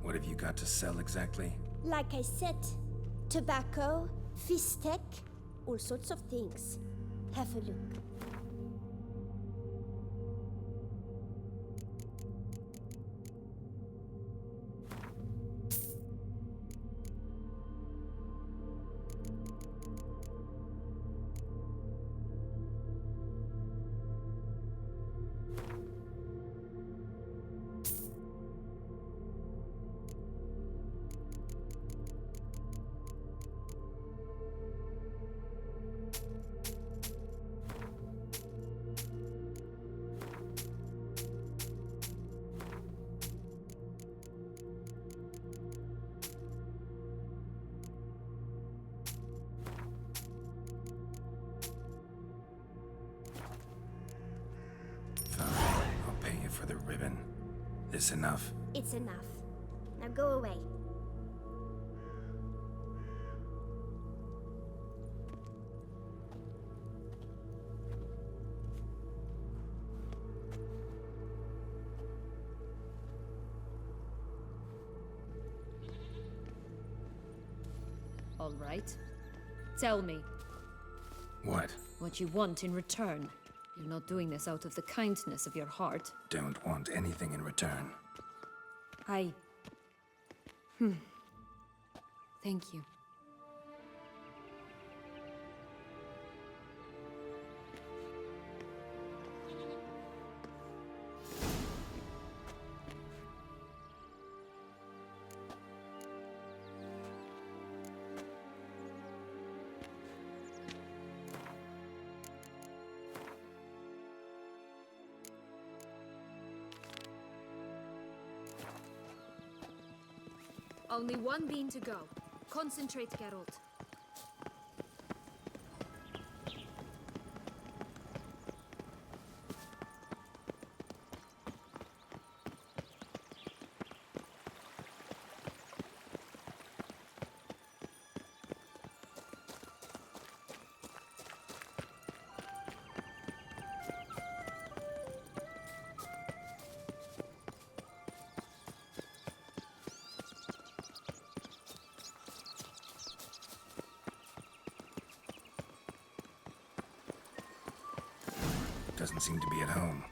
What have you got to sell exactly? Like I said, tobacco, Fistech, all sorts of things. Have a look. for the ribbon. This enough? It's enough. Now go away. All right. Tell me What? what you want in return. You're not doing this out of the kindness of your heart. Don't want anything in return. I... Thank you. Only one bean to go. Concentrate, Geralt. Doesn't seem to be at home.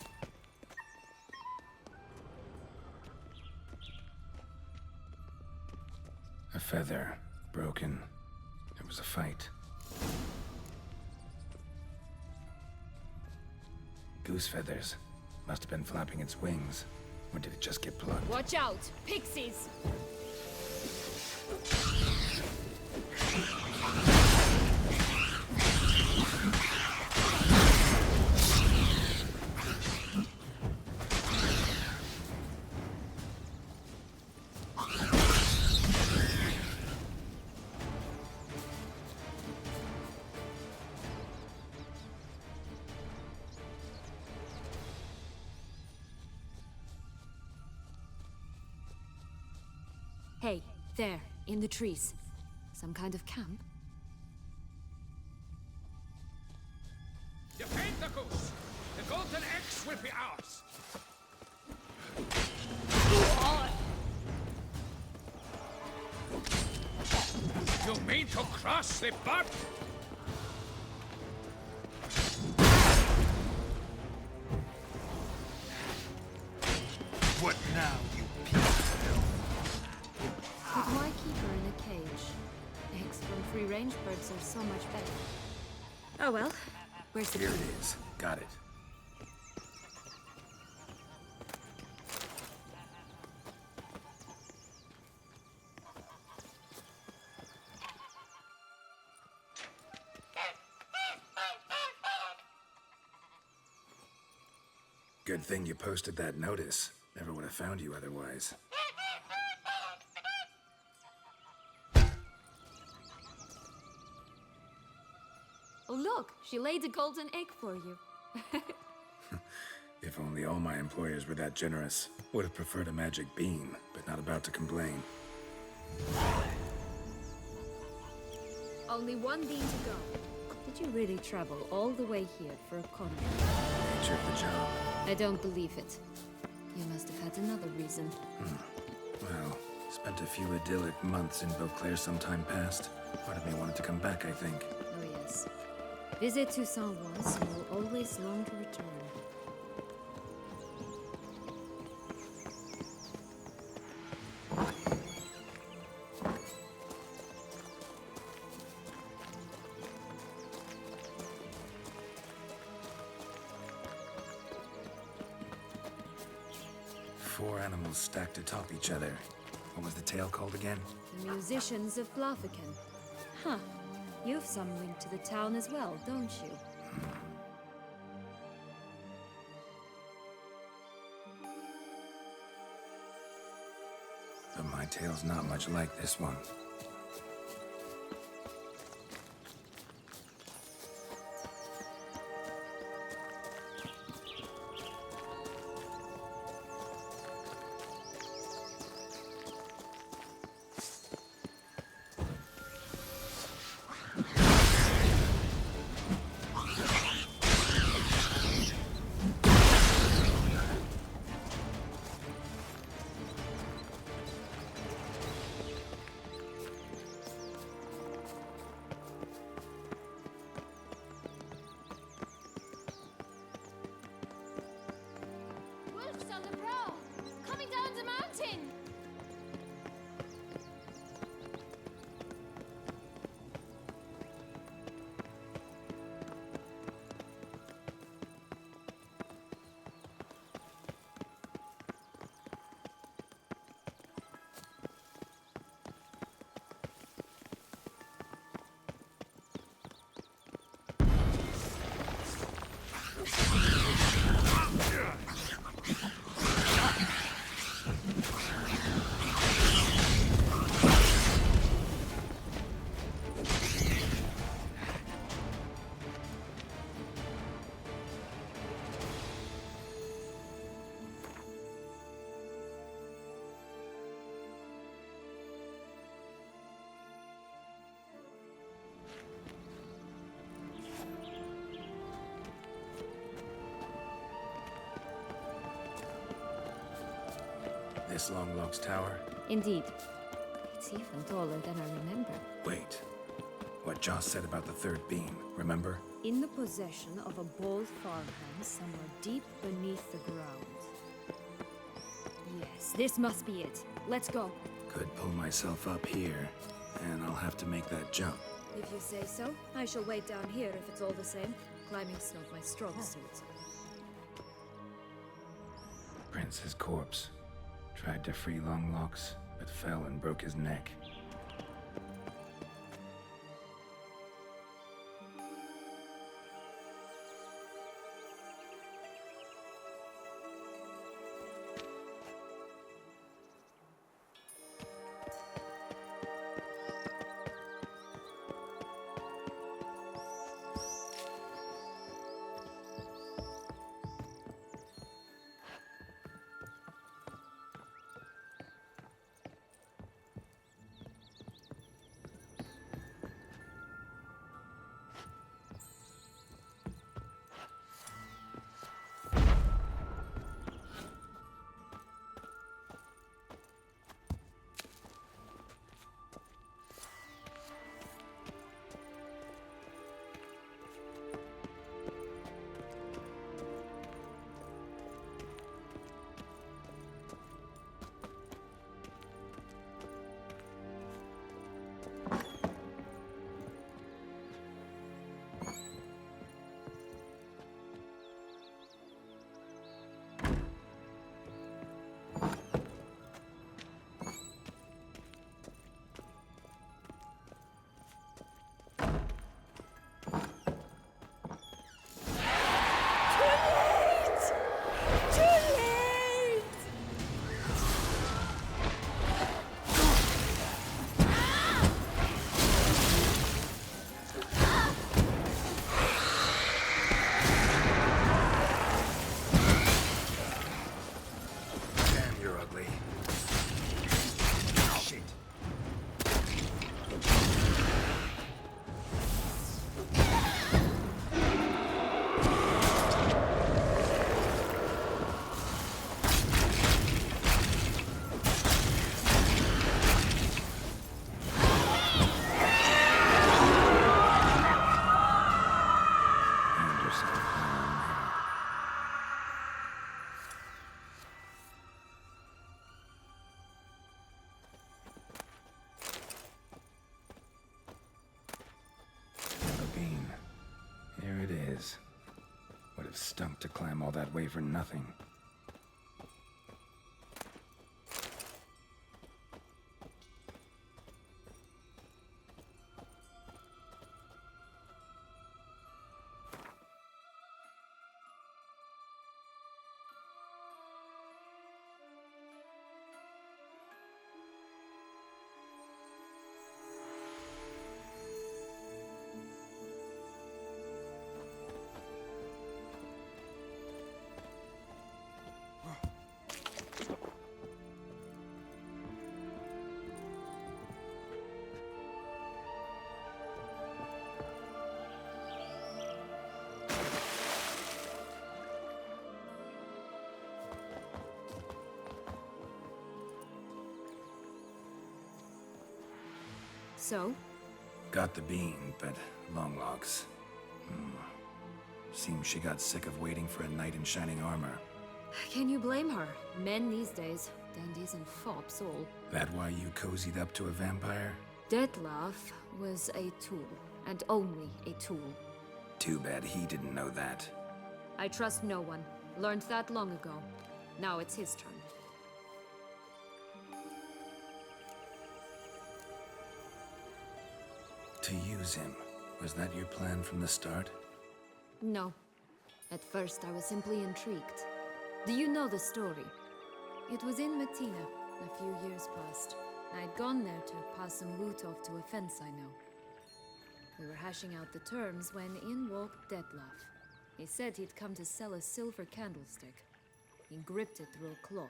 A feather. Broken. There was a fight. Goose feathers. Must have been flapping its wings. Or did it just get plucked? Watch out! Pixies! Hey, there, in the trees. Some kind of camp? Defend the goose! The golden axe will be ours! You mean to cross the butt? What now, you piece of filth? But why keep her in a cage? Eggs from free-range birds are so much better. Oh well, where's the Here it is. Got it. Good thing you posted that notice. Never would have found you otherwise. Oh look, she laid a golden egg for you. If only all my employers were that generous. Would have preferred a magic bean, but not about to complain. Only one bean to go. Did you really travel all the way here for a contract? Nature of the job. I don't believe it. You must have had another reason. Well, spent a few idyllic months in Beauclair some time past. Part of me wanted to come back, I think. Oh yes. Visit Toussaint once, and you'll always long to return. Four animals stacked atop each other. What was the tale called again? The musicians of Blaviken. Huh. You've some link to the town as well, don't you? But my tale's not much like this one. This Longlock's tower? Indeed. It's even taller than I remember. Wait. What Joss said about the third beam, remember? In the possession of a bold farmhand somewhere deep beneath the ground. Yes, this must be it. Let's go. Could pull myself up here, and I'll have to make that jump. If you say so, I shall wait down here if it's all the same. Climbing's not my strong suit. Prince's corpse. Tried to free Longlocks, but fell and broke his neck. Would have stunk to climb all that way for nothing. So? Got the bean, but Longlocks. Seems she got sick of waiting for a knight in shining armor. Can you blame her? Men these days, dandies and fops all. That why you cozied up to a vampire? Dettlaff was a tool, and only a tool. Too bad he didn't know that. I trust no one. Learned that long ago. Now it's his turn. To use him. Was that your plan from the start? No. At first, I was simply intrigued. Do you know the story? It was in Metina, a few years past. I'd gone there to pass some loot off to a fence I know. We were hashing out the terms when in walked Dettlaff. He said he'd come to sell a silver candlestick. He gripped it through a cloth.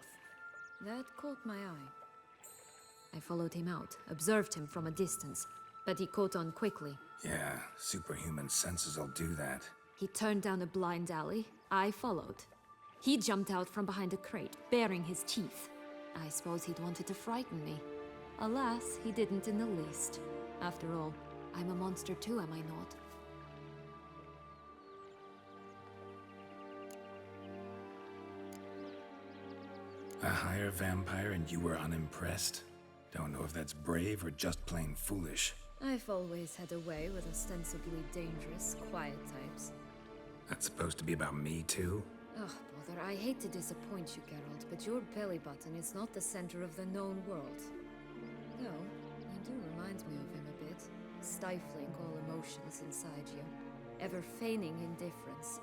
That caught my eye. I followed him out, observed him from a distance, but he caught on quickly. Yeah, superhuman senses will do that. He turned down a blind alley. I followed. He jumped out from behind a crate, baring his teeth. I suppose he'd wanted to frighten me. Alas, he didn't in the least. After all, I'm a monster too, am I not? A higher vampire and you were unimpressed? Don't know if that's brave or just plain foolish. I've always had a way with ostensibly dangerous, quiet types. That's supposed to be about me too? Ugh, bother, I hate to disappoint you, Geralt, but your belly button is not the center of the known world. Though, you do remind me of him a bit, stifling all emotions inside you, ever feigning indifference.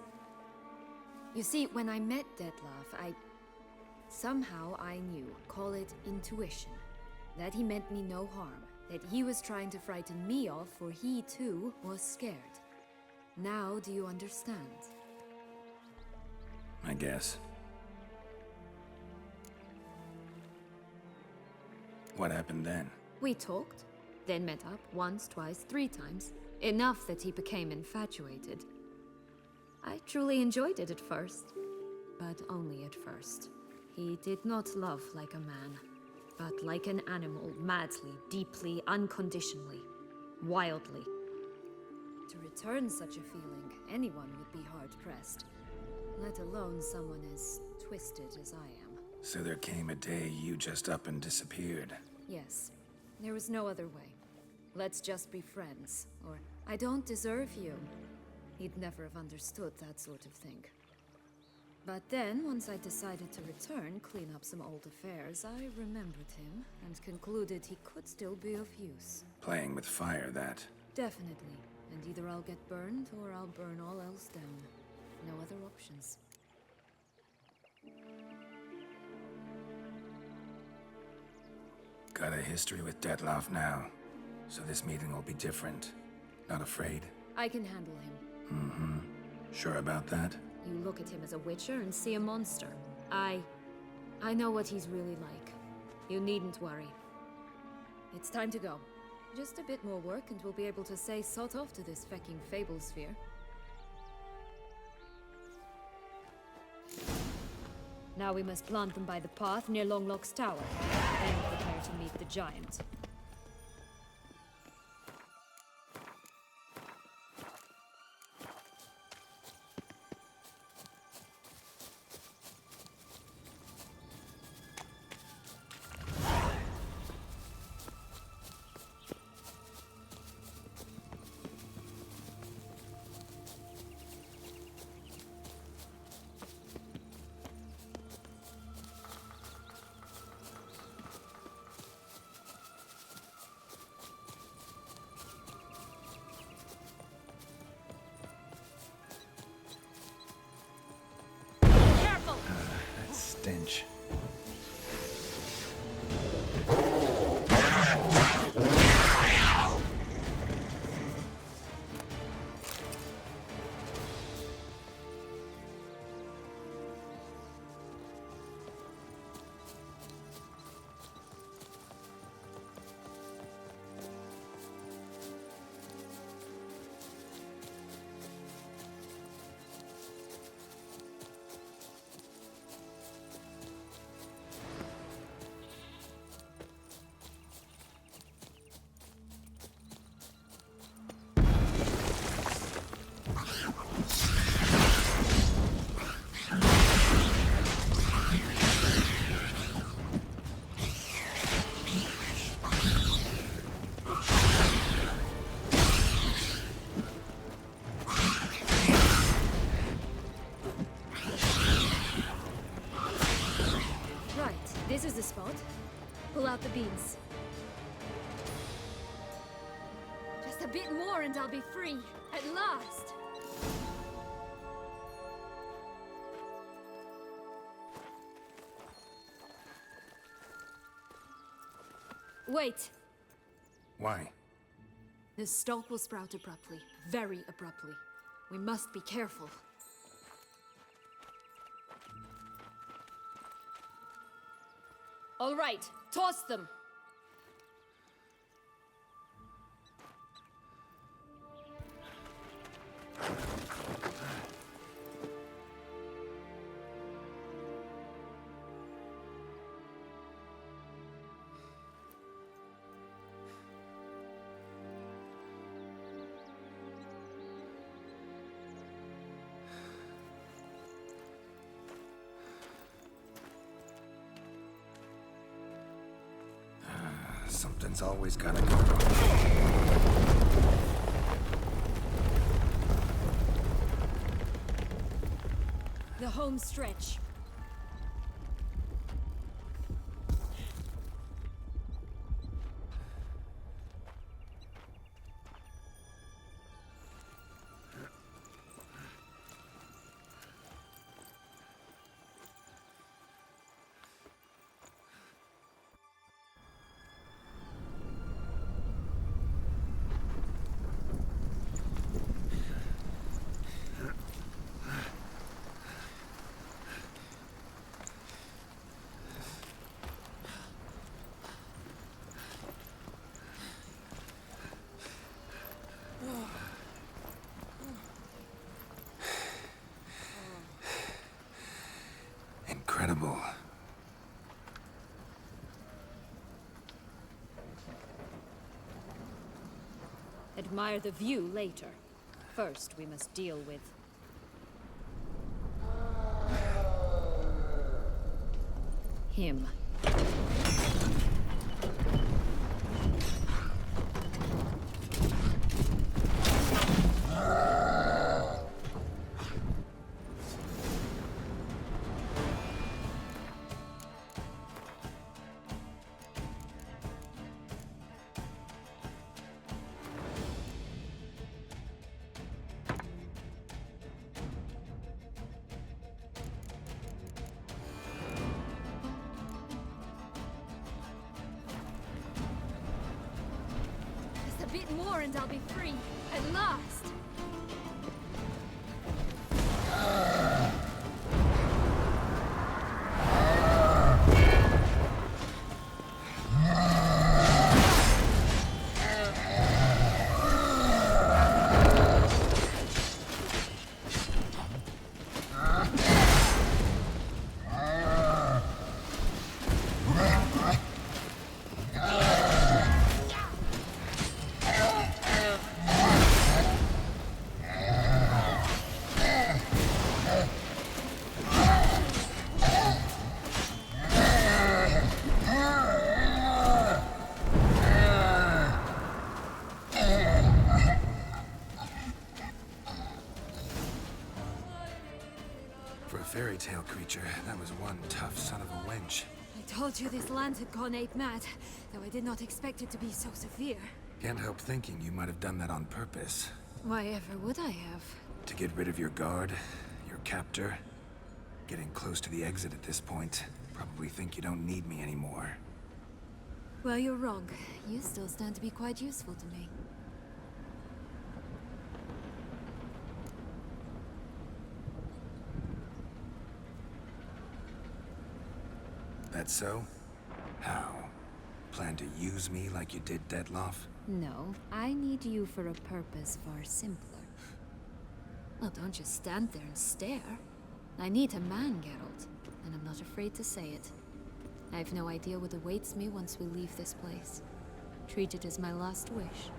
You see, when I met Dettlaff, somehow I knew, call it intuition, that he meant me no harm, that he was trying to frighten me off, for he too was scared. Now do you understand? I guess. What happened then? We talked, then met up once, twice, 3 times. Enough that he became infatuated. I truly enjoyed it at first, but only at first. He did not love like a man, but like an animal, madly, deeply, unconditionally, wildly. To return such a feeling, anyone would be hard-pressed, let alone someone as twisted as I am. So there came a day you just up and disappeared. Yes, there was no other way. Let's just be friends, or I don't deserve you. He'd never have understood that sort of thing. But then, once I decided to return, clean up some old affairs, I remembered him and concluded he could still be of use. Playing with fire, that. Definitely. And either I'll get burned, or I'll burn all else down. No other options. Got a history with Dettlaff now, so this meeting will be different. Not afraid? I can handle him. Mm-hmm. Sure about that? You look at him as a witcher and see a monster. I know what he's really like. You needn't worry. It's time to go. Just a bit more work and we'll be able to say sod off to this fecking fable sphere. Now we must plant them by the path near Longlock's tower, then prepare to meet the giant. Stench. This is the spot. Pull out the beans. Just a bit more and I'll be free. At last! Wait! Why? The stalk will sprout abruptly. Very abruptly. We must be careful. All right, toss them! Something's always gotta go wrong. The home stretch. Incredible. Admire the view later. First, we must deal with... him. Just a bit more and I'll be free. At last. For a fairy tale creature, that was one tough son of a wench. I told you this land had gone ape mad, though I did not expect it to be so severe. Can't help thinking you might have done that on purpose. Why ever would I have? To get rid of your guard, your captor. Getting close to the exit at this point. Probably think you don't need me anymore. Well, you're wrong. You still stand to be quite useful to me. That so? How? Plan to use me like you did Detloff? No, I need you for a purpose far simpler. Well, don't just stand there and stare. I need a man, Geralt, and I'm not afraid to say it. I have no idea what awaits me once we leave this place. Treat it as my last wish.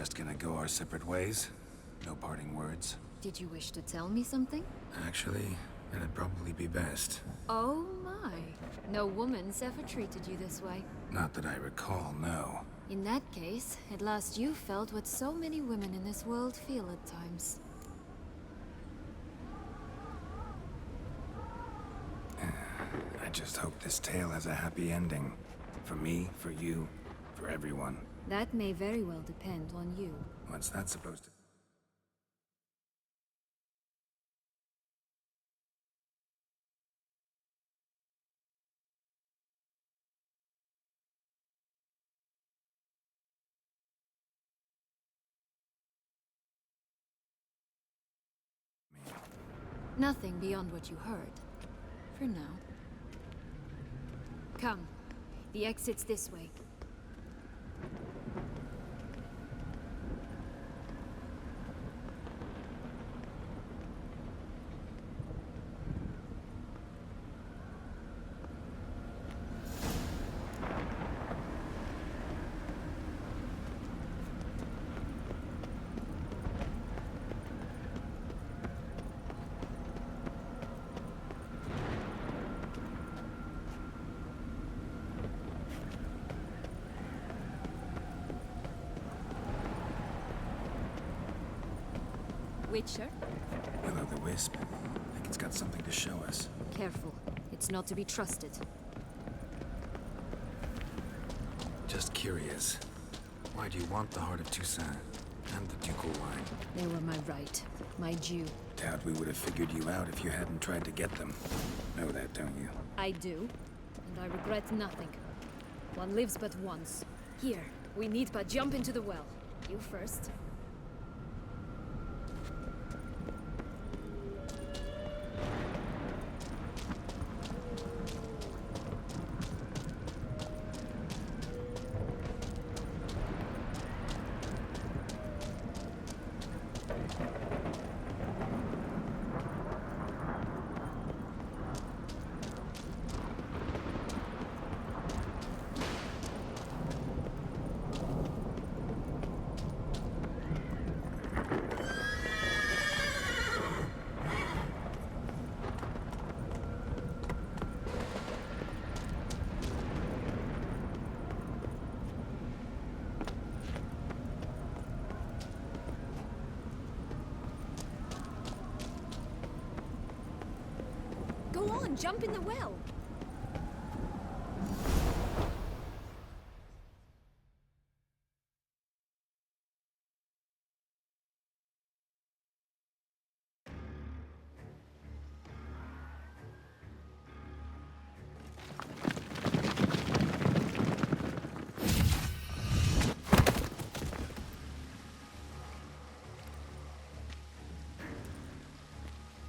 Just gonna go our separate ways? No parting words? Did you wish to tell me something? Actually, that'd probably be best. Oh my. No woman's ever treated you this way. Not that I recall, no. In that case, at last you felt what so many women in this world feel at times. I just hope this tale has a happy ending. For me, for you, for everyone. That may very well depend on you. What's that supposed to... Nothing beyond what you heard. For now. Come. The exit's this way. Witcher? Will-o'-the-Wisp. I think it's got something to show us. Careful. It's not to be trusted. Just curious. Why do you want the Heart of Toussaint? And the ducal wine? They were my right. My due. Doubt we would have figured you out if you hadn't tried to get them. Know that, don't you? I do. And I regret nothing. One lives but once. Here, we need but jump into the well. You first. Go on, jump in the well.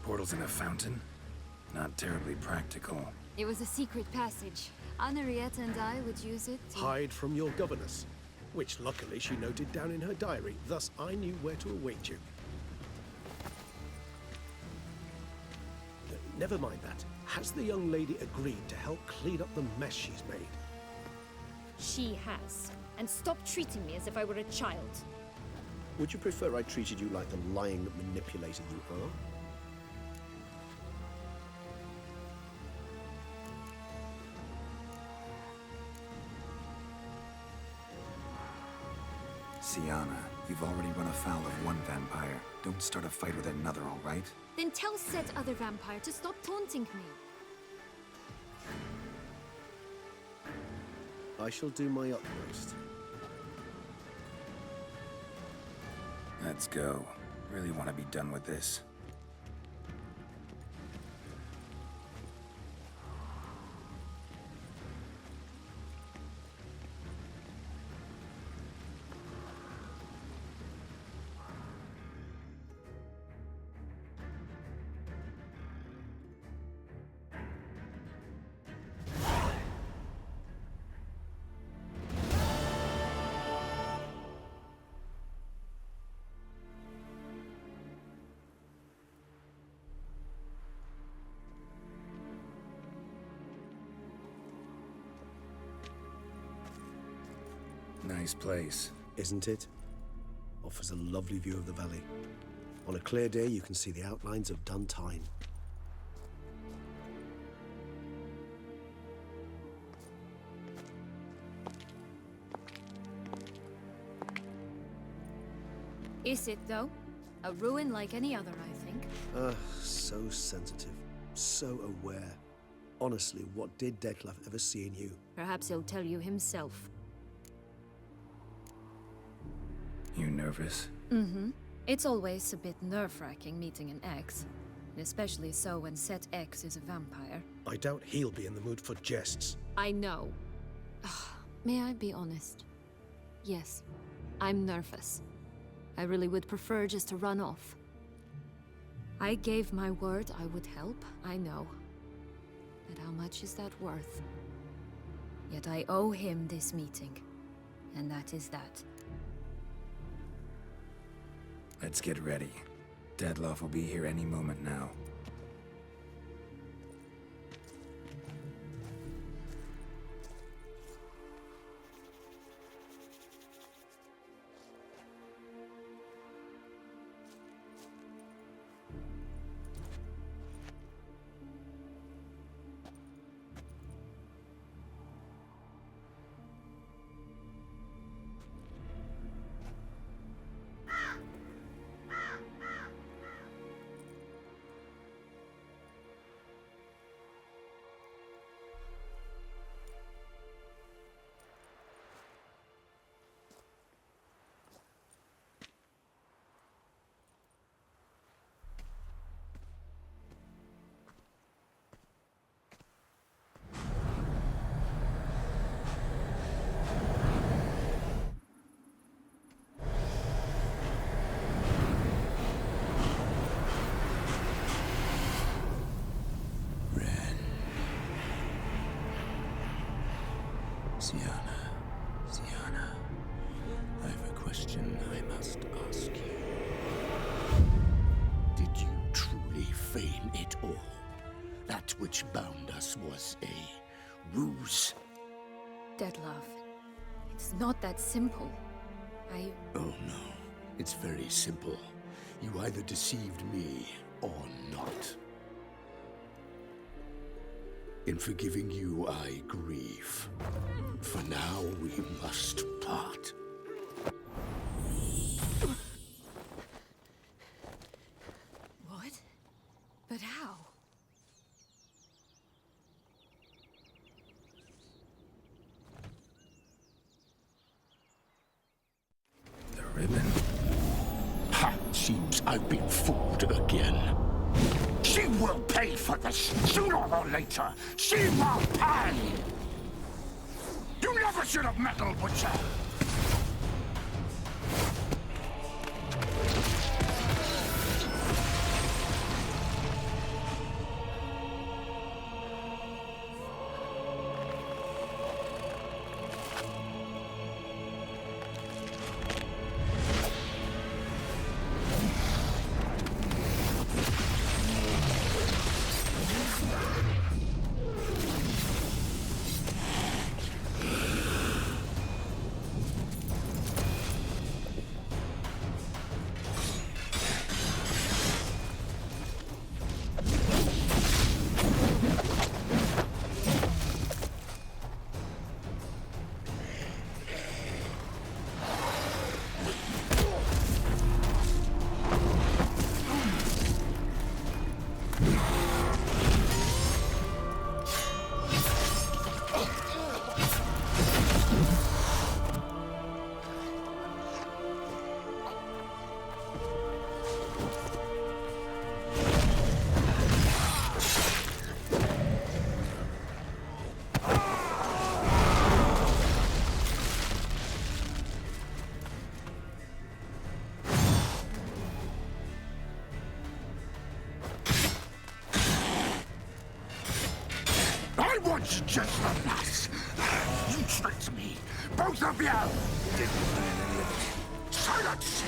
Portals in a fountain? Not terribly practical. It was a secret passage. Henriette and I would use it to... Hide from your governess, which luckily she noted down in her diary. Thus, I knew where to await you. Never mind that. Has the young lady agreed to help clean up the mess she's made? She has. And stop treating me as if I were a child. Would you prefer I treated you like the lying manipulator you are? Syanna, you've already run afoul of one vampire. Don't start a fight with another, all right? Then tell said other vampire to stop taunting me. I shall do my utmost. Let's go. Really want to be done with this. Nice place. Isn't it? offers a lovely view of the valley. On a clear day, you can see the outlines of Duntine. Is it, though? A ruin like any other, I think. So sensitive, so aware. Honestly, what did Dettlaff ever see in you? Perhaps he'll tell you himself. You nervous? Mm-hmm. It's always a bit nerve-wracking meeting an ex. Especially so when Set X is a vampire. I doubt he'll be in the mood for jests. I know. May I be honest? Yes, I'm nervous. I really would prefer just to run off. I gave my word I would help, I know. But how much is that worth? Yet I owe him this meeting. And that is that. Let's get ready. Dettlaff will be here any moment now. Syanna, I have a question I must ask you. Did you truly feign it all? That which bound us was a ruse? Dettlaff, it's not that simple. Oh no, it's very simple. You either deceived me or not. In forgiving you, I grieve. For now, we must part. What? But how? The ribbon? Ha! Seems I've been fooled again. She will pay for this, sooner or later. She will pay! You never should have meddled with her! Just the last. You tricked me. Both of you! Didn't plan any of it. Silence!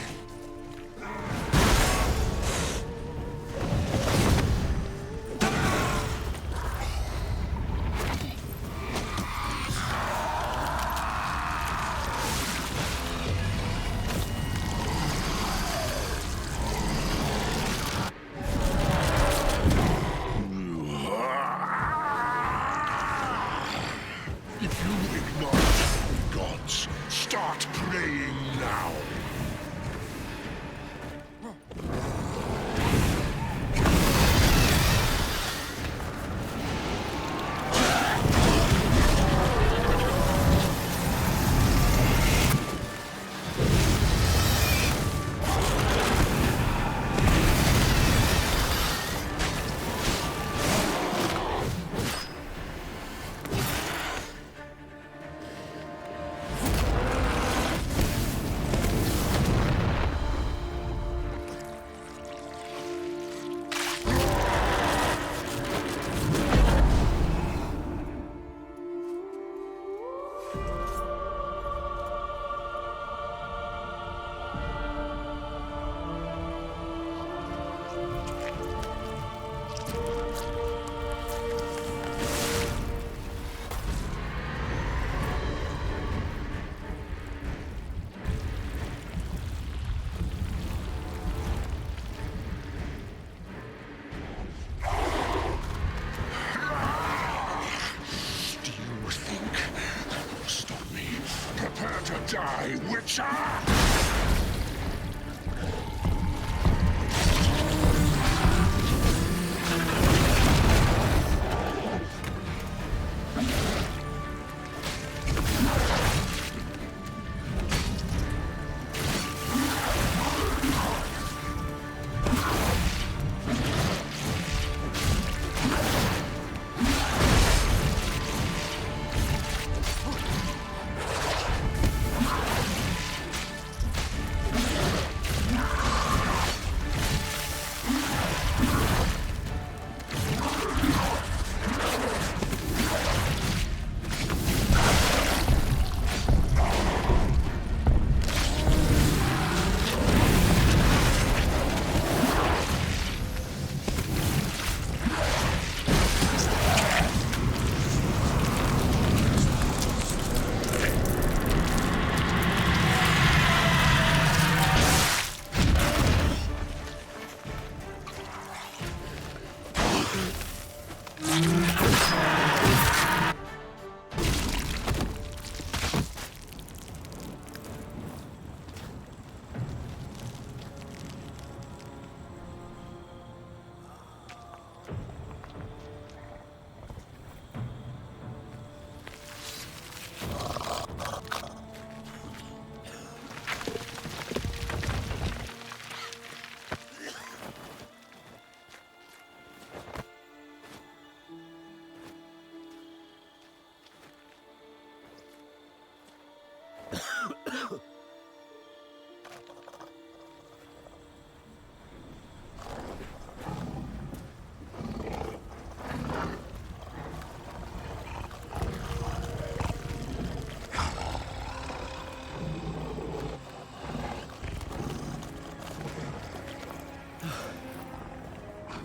Witcher!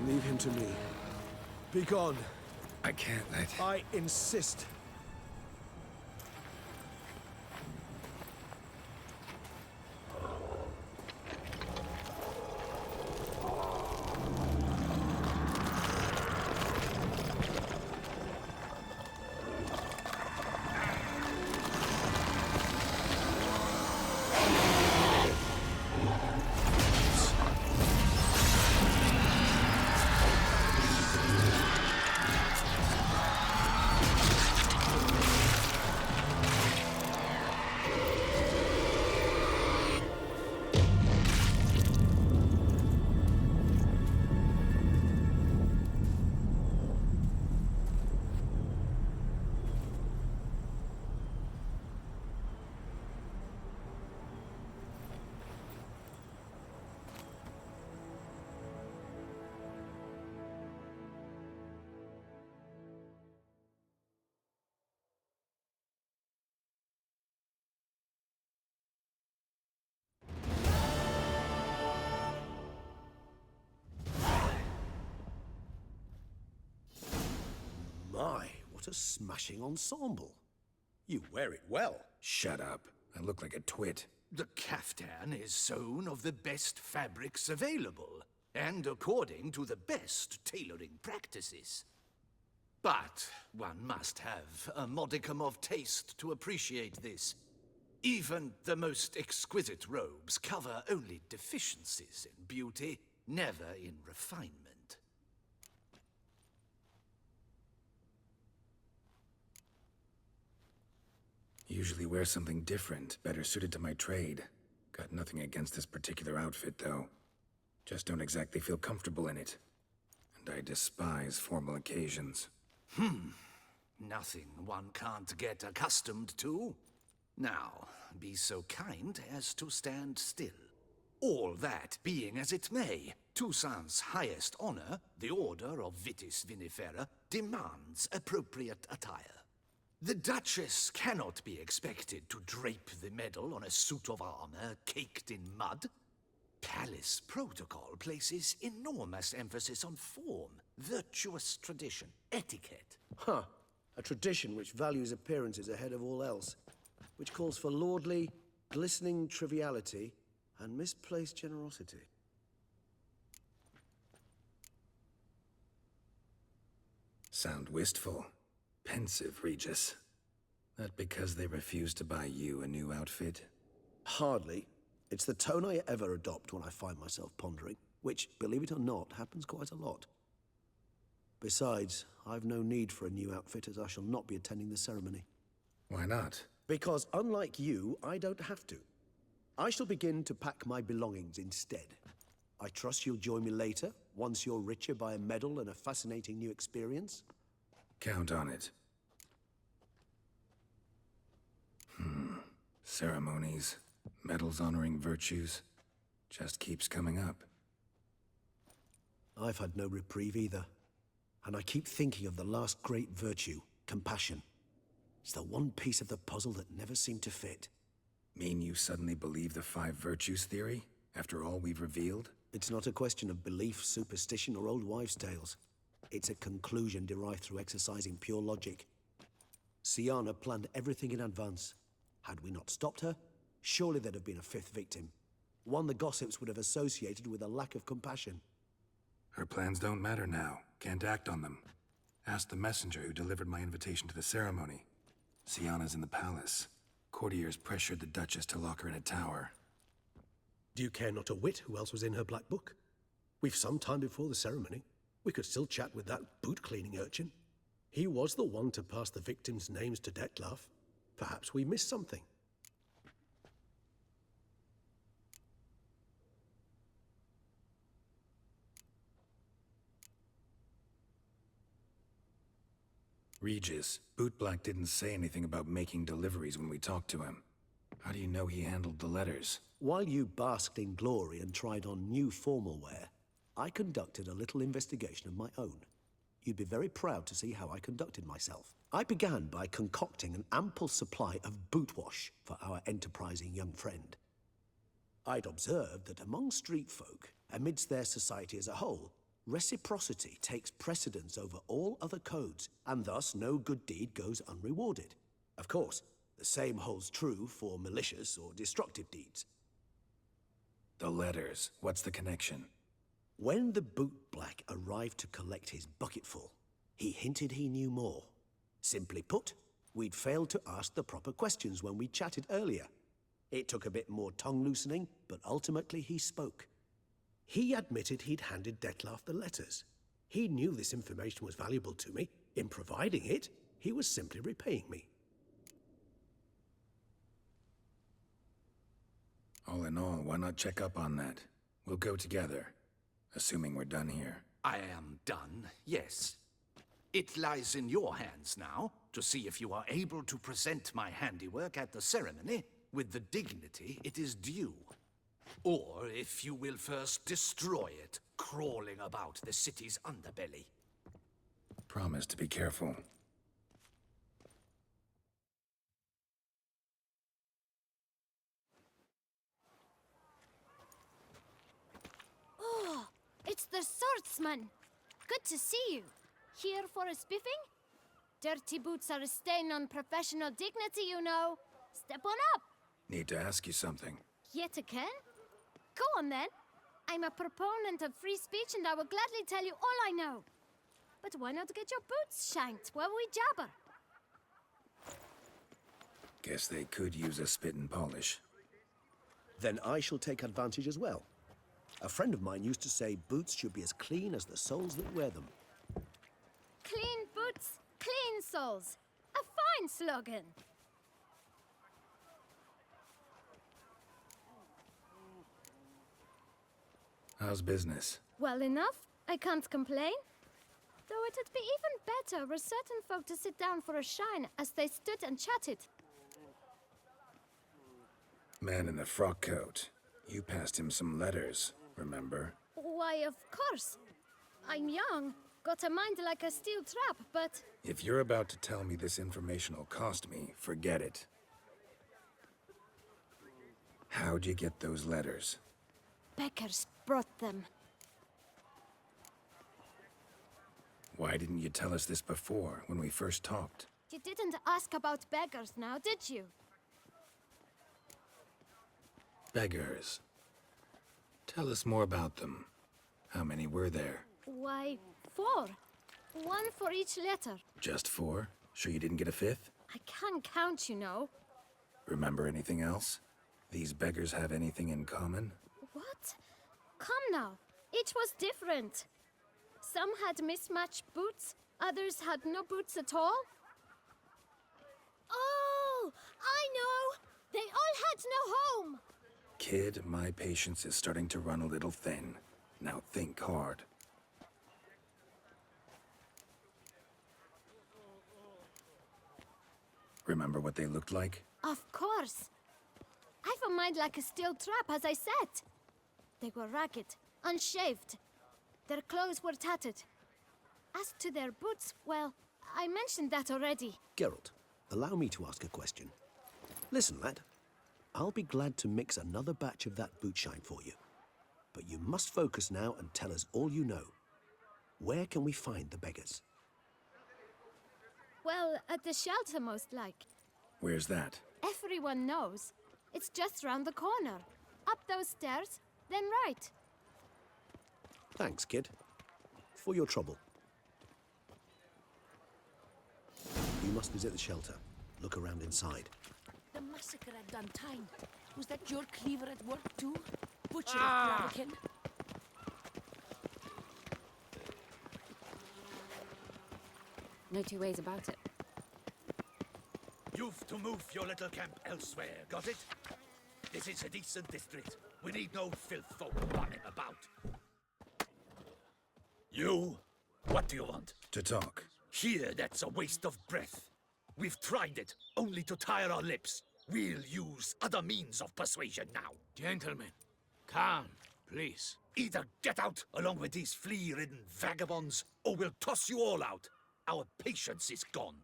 Leave him to me. Be gone. I can't let... I insist. My, what a smashing ensemble. You wear it well. Shut up. I look like a twit. The caftan is sewn of the best fabrics available, and according to the best tailoring practices. But one must have a modicum of taste to appreciate this. Even the most exquisite robes cover only deficiencies in beauty, never in refinement. Usually wear something different, better suited to my trade. Got nothing against this particular outfit, though. Just don't exactly feel comfortable in it. And I despise formal occasions. Nothing one can't get accustomed to. Now, be so kind as to stand still. All that being as it may, Toussaint's highest honor, the Order of Vitis Vinifera, demands appropriate attire. The Duchess cannot be expected to drape the medal on a suit of armor caked in mud. Palace protocol places enormous emphasis on form, virtuous tradition, etiquette. Huh. A tradition which values appearances ahead of all else, which calls for lordly, glistening triviality and misplaced generosity. Sound wistful. Pensive, Regis. That because they refused to buy you a new outfit? Hardly. It's the tone I ever adopt when I find myself pondering, which, believe it or not, happens quite a lot. Besides, I've no need for a new outfit as I shall not be attending the ceremony. Why not? Because unlike you, I don't have to. I shall begin to pack my belongings instead. I trust you'll join me later, once you're richer by a medal and a fascinating new experience? Count on it. Ceremonies, medals honoring virtues, just keeps coming up. I've had no reprieve either. And I keep thinking of the last great virtue, compassion. It's the one piece of the puzzle that never seemed to fit. Mean you suddenly believe the 5 virtues theory, after all we've revealed? It's not a question of belief, superstition, or old wives' tales. It's a conclusion derived through exercising pure logic. Syanna planned everything in advance. Had we not stopped her, surely there'd have been a 5th victim. One the gossips would have associated with a lack of compassion. Her plans don't matter now. Can't act on them. Ask the messenger who delivered my invitation to the ceremony. Syanna's in the palace. Courtiers pressured the Duchess to lock her in a tower. Do you care not a whit who else was in her black book? We've some time before the ceremony. We could still chat with that boot-cleaning urchin. He was the one to pass the victims' names to Dettlaff. Perhaps we missed something. Regis, Bootblack didn't say anything about making deliveries when we talked to him. How do you know he handled the letters? While you basked in glory and tried on new formal wear, I conducted a little investigation of my own. You'd be very proud to see how I conducted myself. I began by concocting an ample supply of boot wash for our enterprising young friend. I'd observed that among street folk, amidst their society as a whole, reciprocity takes precedence over all other codes, and thus no good deed goes unrewarded. Of course, the same holds true for malicious or destructive deeds. The letters, what's the connection? When the bootblack arrived to collect his bucketful, he hinted he knew more. Simply put, we'd failed to ask the proper questions when we chatted earlier. It took a bit more tongue-loosening, but ultimately he spoke. He admitted he'd handed Dettlaff the letters. He knew this information was valuable to me. In providing it, he was simply repaying me. All in all, why not check up on that? We'll go together, assuming we're done here. I am done, yes. It lies in your hands now to see if you are able to present my handiwork at the ceremony with the dignity it is due. Or if you will first destroy it, crawling about the city's underbelly. Promise to be careful. Oh, it's the swordsman. Good to see you. Here for a spiffing? Dirty boots are a stain on professional dignity, you know. Step on up. Need to ask you something. Yet again? Go on then. I'm a proponent of free speech and I will gladly tell you all I know. But why not get your boots shanked while we jabber? Guess they could use a spit and polish. Then I shall take advantage as well. A friend of mine used to say boots should be as clean as the soles that wear them. Clean boots, clean soles. A fine slogan. How's business? Well enough. I can't complain. Though it'd be even better were certain folk to sit down for a shine as they stood and chatted. Man in the frock coat. You passed him some letters, remember? Why, of course. I'm young, got a mind like a steel trap, but... If you're about to tell me this information will cost me, forget it. How'd you get those letters? Beggars brought them. Why didn't you tell us this before, when we first talked? You didn't ask about beggars now, did you? Beggars. Tell us more about them. How many were there? Why, 4. One for each letter. Just 4? Sure you didn't get a 5th? I can't count, you know. Remember anything else? These beggars have anything in common? What? Come now. Each was different. Some had mismatched boots, others had no boots at all. Oh, I know! They all had no home! Kid, my patience is starting to run a little thin. Now think hard. Remember what they looked like? Of course. I've a mind like a steel trap, as I said. They were ragged, unshaved. Their clothes were tattered. As to their boots, well, I mentioned that already. Geralt, allow me to ask a question. Listen, lad. I'll be glad to mix another batch of that boot shine for you. But you must focus now and tell us all you know. Where can we find the beggars? Well, at the shelter, most like. Where's that? Everyone knows. It's just round the corner. Up those stairs, then right. Thanks, kid. For your trouble. You must visit the shelter. Look around inside. The massacre at Duntine. Was that your cleaver at work too? Butcher of Blaviken? No two ways about it. You've to move your little camp elsewhere, got it? This is a decent district. We need no filth folk running about. You? What do you want? To talk. Here, that's a waste of breath. We've tried it, only to tire our lips. We'll use other means of persuasion now. Gentlemen, calm, please. Either get out along with these flea-ridden vagabonds, or we'll toss you all out. Our patience is gone.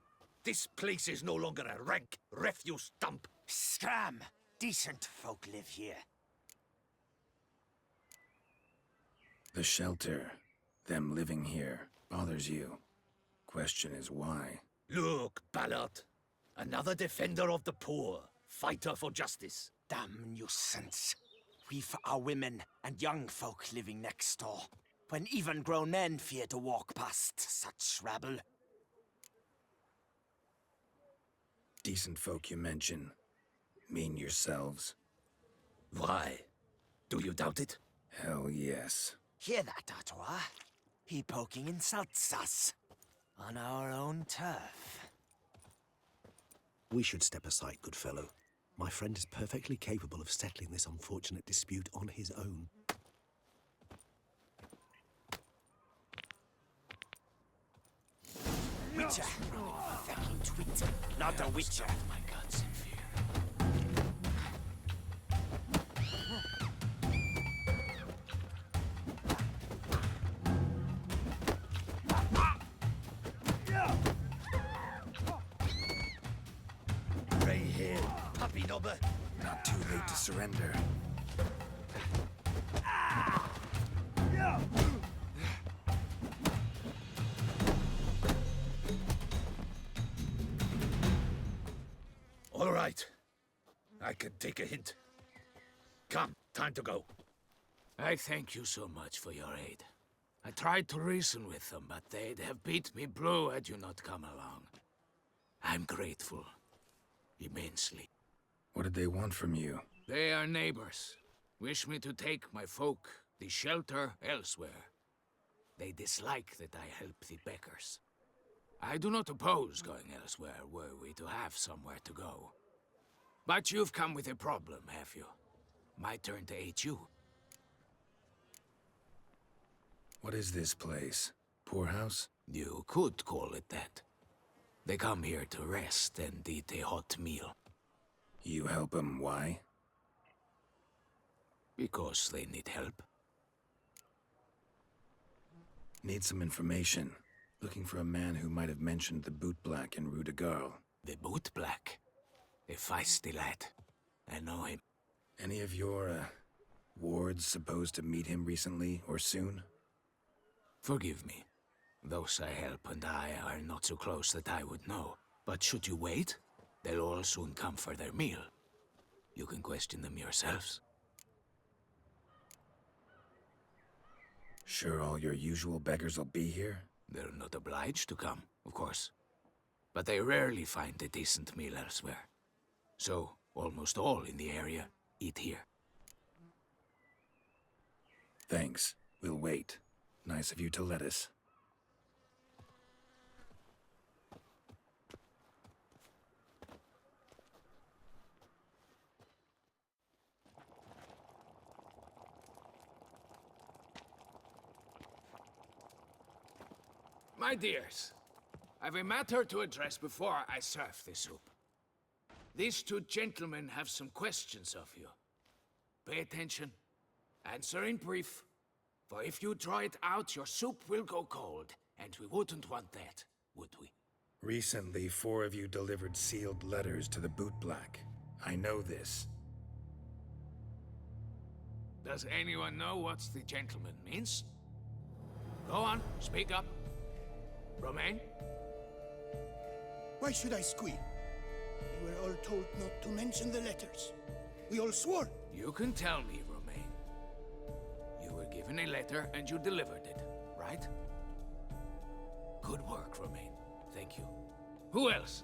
This place is no longer a rank refuse dump. Scram! Decent folk live here. The shelter, them living here, bothers you. Question is why? Look, Ballard. Another defender of the poor. Fighter for justice. Damn nuisance. We've our women and young folk living next door, when even grown men fear to walk past such rabble. Decent folk you mention. Mean yourselves? Why? Do you doubt it? Hell yes. Hear that, Artois? He poking insults us. On our own turf. We should step aside, good fellow. My friend is perfectly capable of settling this unfortunate dispute on his own. Witcher! Fucking twit. Not a witcher. My guts in fear. Grey-haired puppy knobber. Not too late to surrender. All right. I can take a hint. Come, time to go. I thank you so much for your aid. I tried to reason with them, but they'd have beat me blue had you not come along. I'm grateful. Immensely. What did they want from you? They are neighbors. Wish me to take my folk, the shelter, elsewhere. They dislike that I help the beggars. I do not oppose going elsewhere were we to have somewhere to go. But you've come with a problem, have you? My turn to aid you. What is this place? Poorhouse? You could call it that. They come here to rest and eat a hot meal. You help them, why? Because they need help. Need some information. Looking for a man who might have mentioned the Boot Black in Rue de Garl. The Boot Black? A feisty lad. I know him. Any of your, wards supposed to meet him recently or soon? Forgive me. Those I help and I are not so close that I would know. But should you wait, they'll all soon come for their meal. You can question them yourselves. Sure all your usual beggars will be here? They're not obliged to come, of course. But they rarely find a decent meal elsewhere. So, almost all in the area Eat here. Thanks. We'll wait. Nice of you to let us. My dears, I've a matter to address before I serve the soup. These two gentlemen have some questions of you. Pay attention. Answer in brief. For if you draw it out, your soup will go cold. And we wouldn't want that, would we? Recently, 4 of you delivered sealed letters to the Bootblack. I know this. Does anyone know what the gentleman means? Go on, speak up. Romain? Why should I squeal? We were all told not to mention the letters. We all swore. You can tell me, Romain. You were given a letter and you delivered it, right? Good work, Romain. Thank you. Who else?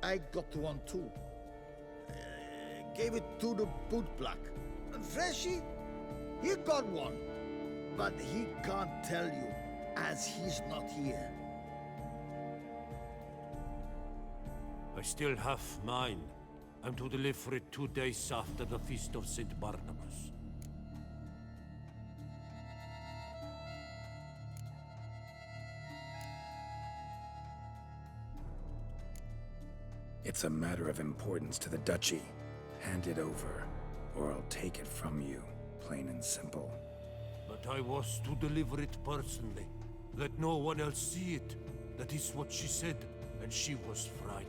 I got one too. Gave it to the Bootblack. And Freshy, he got one. But he can't tell you, as he's not here. I still have mine. I'm to deliver it 2 days after the Feast of St. Barnabas. It's a matter of importance to the Duchy. Hand it over, or I'll take it from you, plain and simple. But I was to deliver it personally. Let no one else see it. That is what she said, and she was frightening.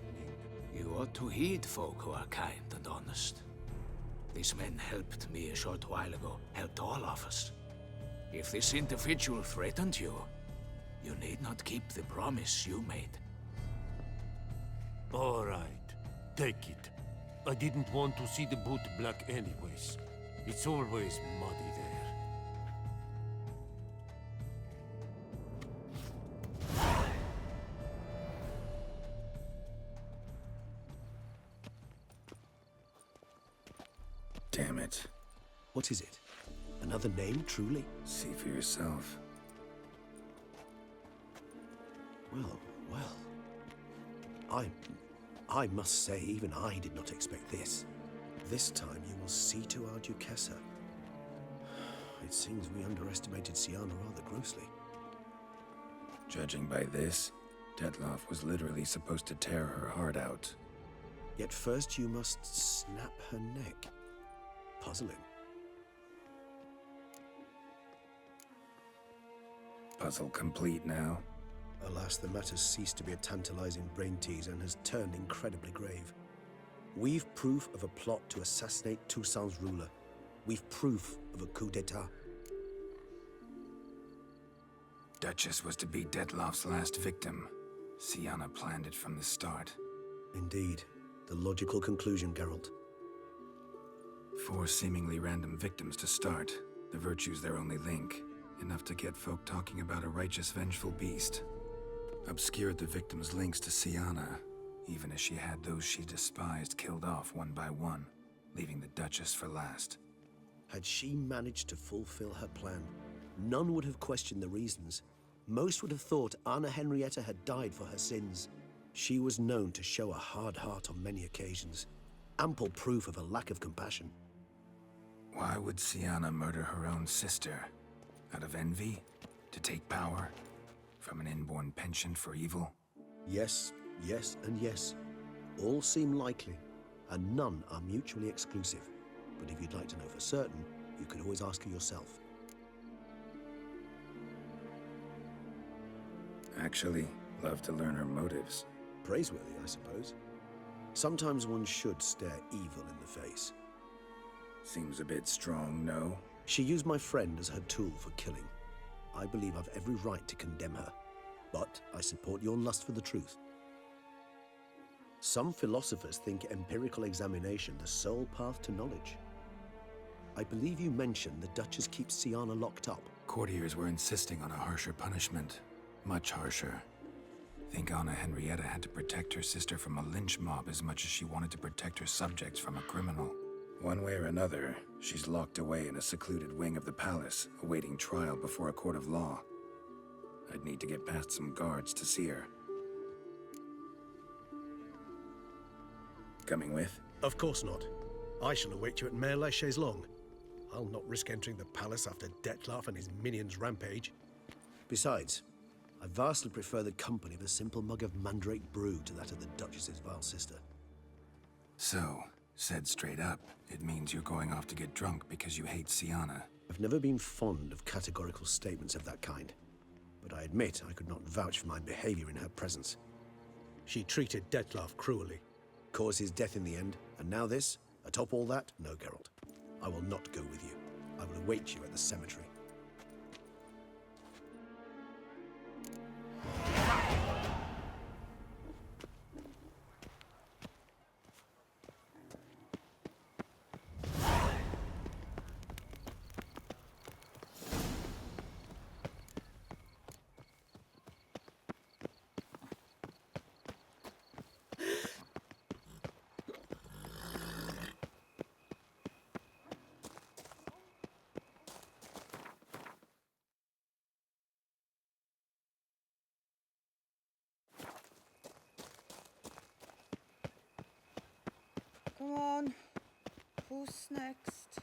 You ought to heed folk who are kind and honest. These men helped me a short while ago, helped all of us. If this individual threatened you, you need not keep the promise you made. All right, take it. I didn't want to see the Bootblack anyways. It's always muddy there. Damn it. What is it? Another name, truly? See for yourself. Well, well. I must say, even I did not expect this. This time you will see to our Duquesa. It seems we underestimated Syanna rather grossly. Judging by this, Dettlaff was literally supposed to tear her heart out. Yet first you must snap her neck. Puzzling. Puzzle complete now. Alas, the matter's ceased to be a tantalizing brain tease and has turned incredibly grave. We've proof of a plot to assassinate Toussaint's ruler. We've proof of a coup d'etat. Duchess was to be Dettlaff's last victim. Syanna planned it from the start. Indeed. The logical conclusion, Geralt. 4 seemingly random victims to start. The virtue's their only link. Enough to get folk talking about a righteous, vengeful beast. Obscured the victims' links to Syanna, even as she had those she despised killed off one by one, leaving the Duchess for last. Had she managed to fulfill her plan, none would have questioned the reasons. Most would have thought Anna Henrietta had died for her sins. She was known to show a hard heart on many occasions. Ample proof of a lack of compassion. Why would Syanna murder her own sister? Out of envy? To take power? From an inborn penchant for evil? Yes, yes, and yes. All seem likely, and none are mutually exclusive. But if you'd like to know for certain, you could always ask her yourself. Actually, love to learn her motives. Praiseworthy, I suppose. Sometimes one should stare evil in the face. Seems a bit strong, no? She used my friend as her tool for killing. I believe I've every right to condemn her, but I support your lust for the truth. Some philosophers think empirical examination the sole path to knowledge. I believe you mentioned the Duchess keeps Syanna locked up. Courtiers were insisting on a harsher punishment. Much harsher. Think Anna Henrietta had to protect her sister from a lynch mob as much as she wanted to protect her subjects from a criminal. One way or another, she's locked away in a secluded wing of the palace, awaiting trial before a court of law. I'd need to get past some guards to see her. Coming with? Of course not. I shall await you at Mare la Chaise-Longue. I'll not risk entering the palace after Dettlaff and his minions rampage. Besides, I vastly prefer the company of a simple mug of mandrake brew to that of the Duchess's vile sister. So, said straight up, it means you're going off to get drunk because you hate Siana. I've never been fond of categorical statements of that kind, but I admit I could not vouch for my behavior in her presence. She treated Dettlaff cruelly. Caused his death in the end, and now this? Atop all that? No, Geralt. I will not go with you. I will await you at the cemetery. Come on. Who's next?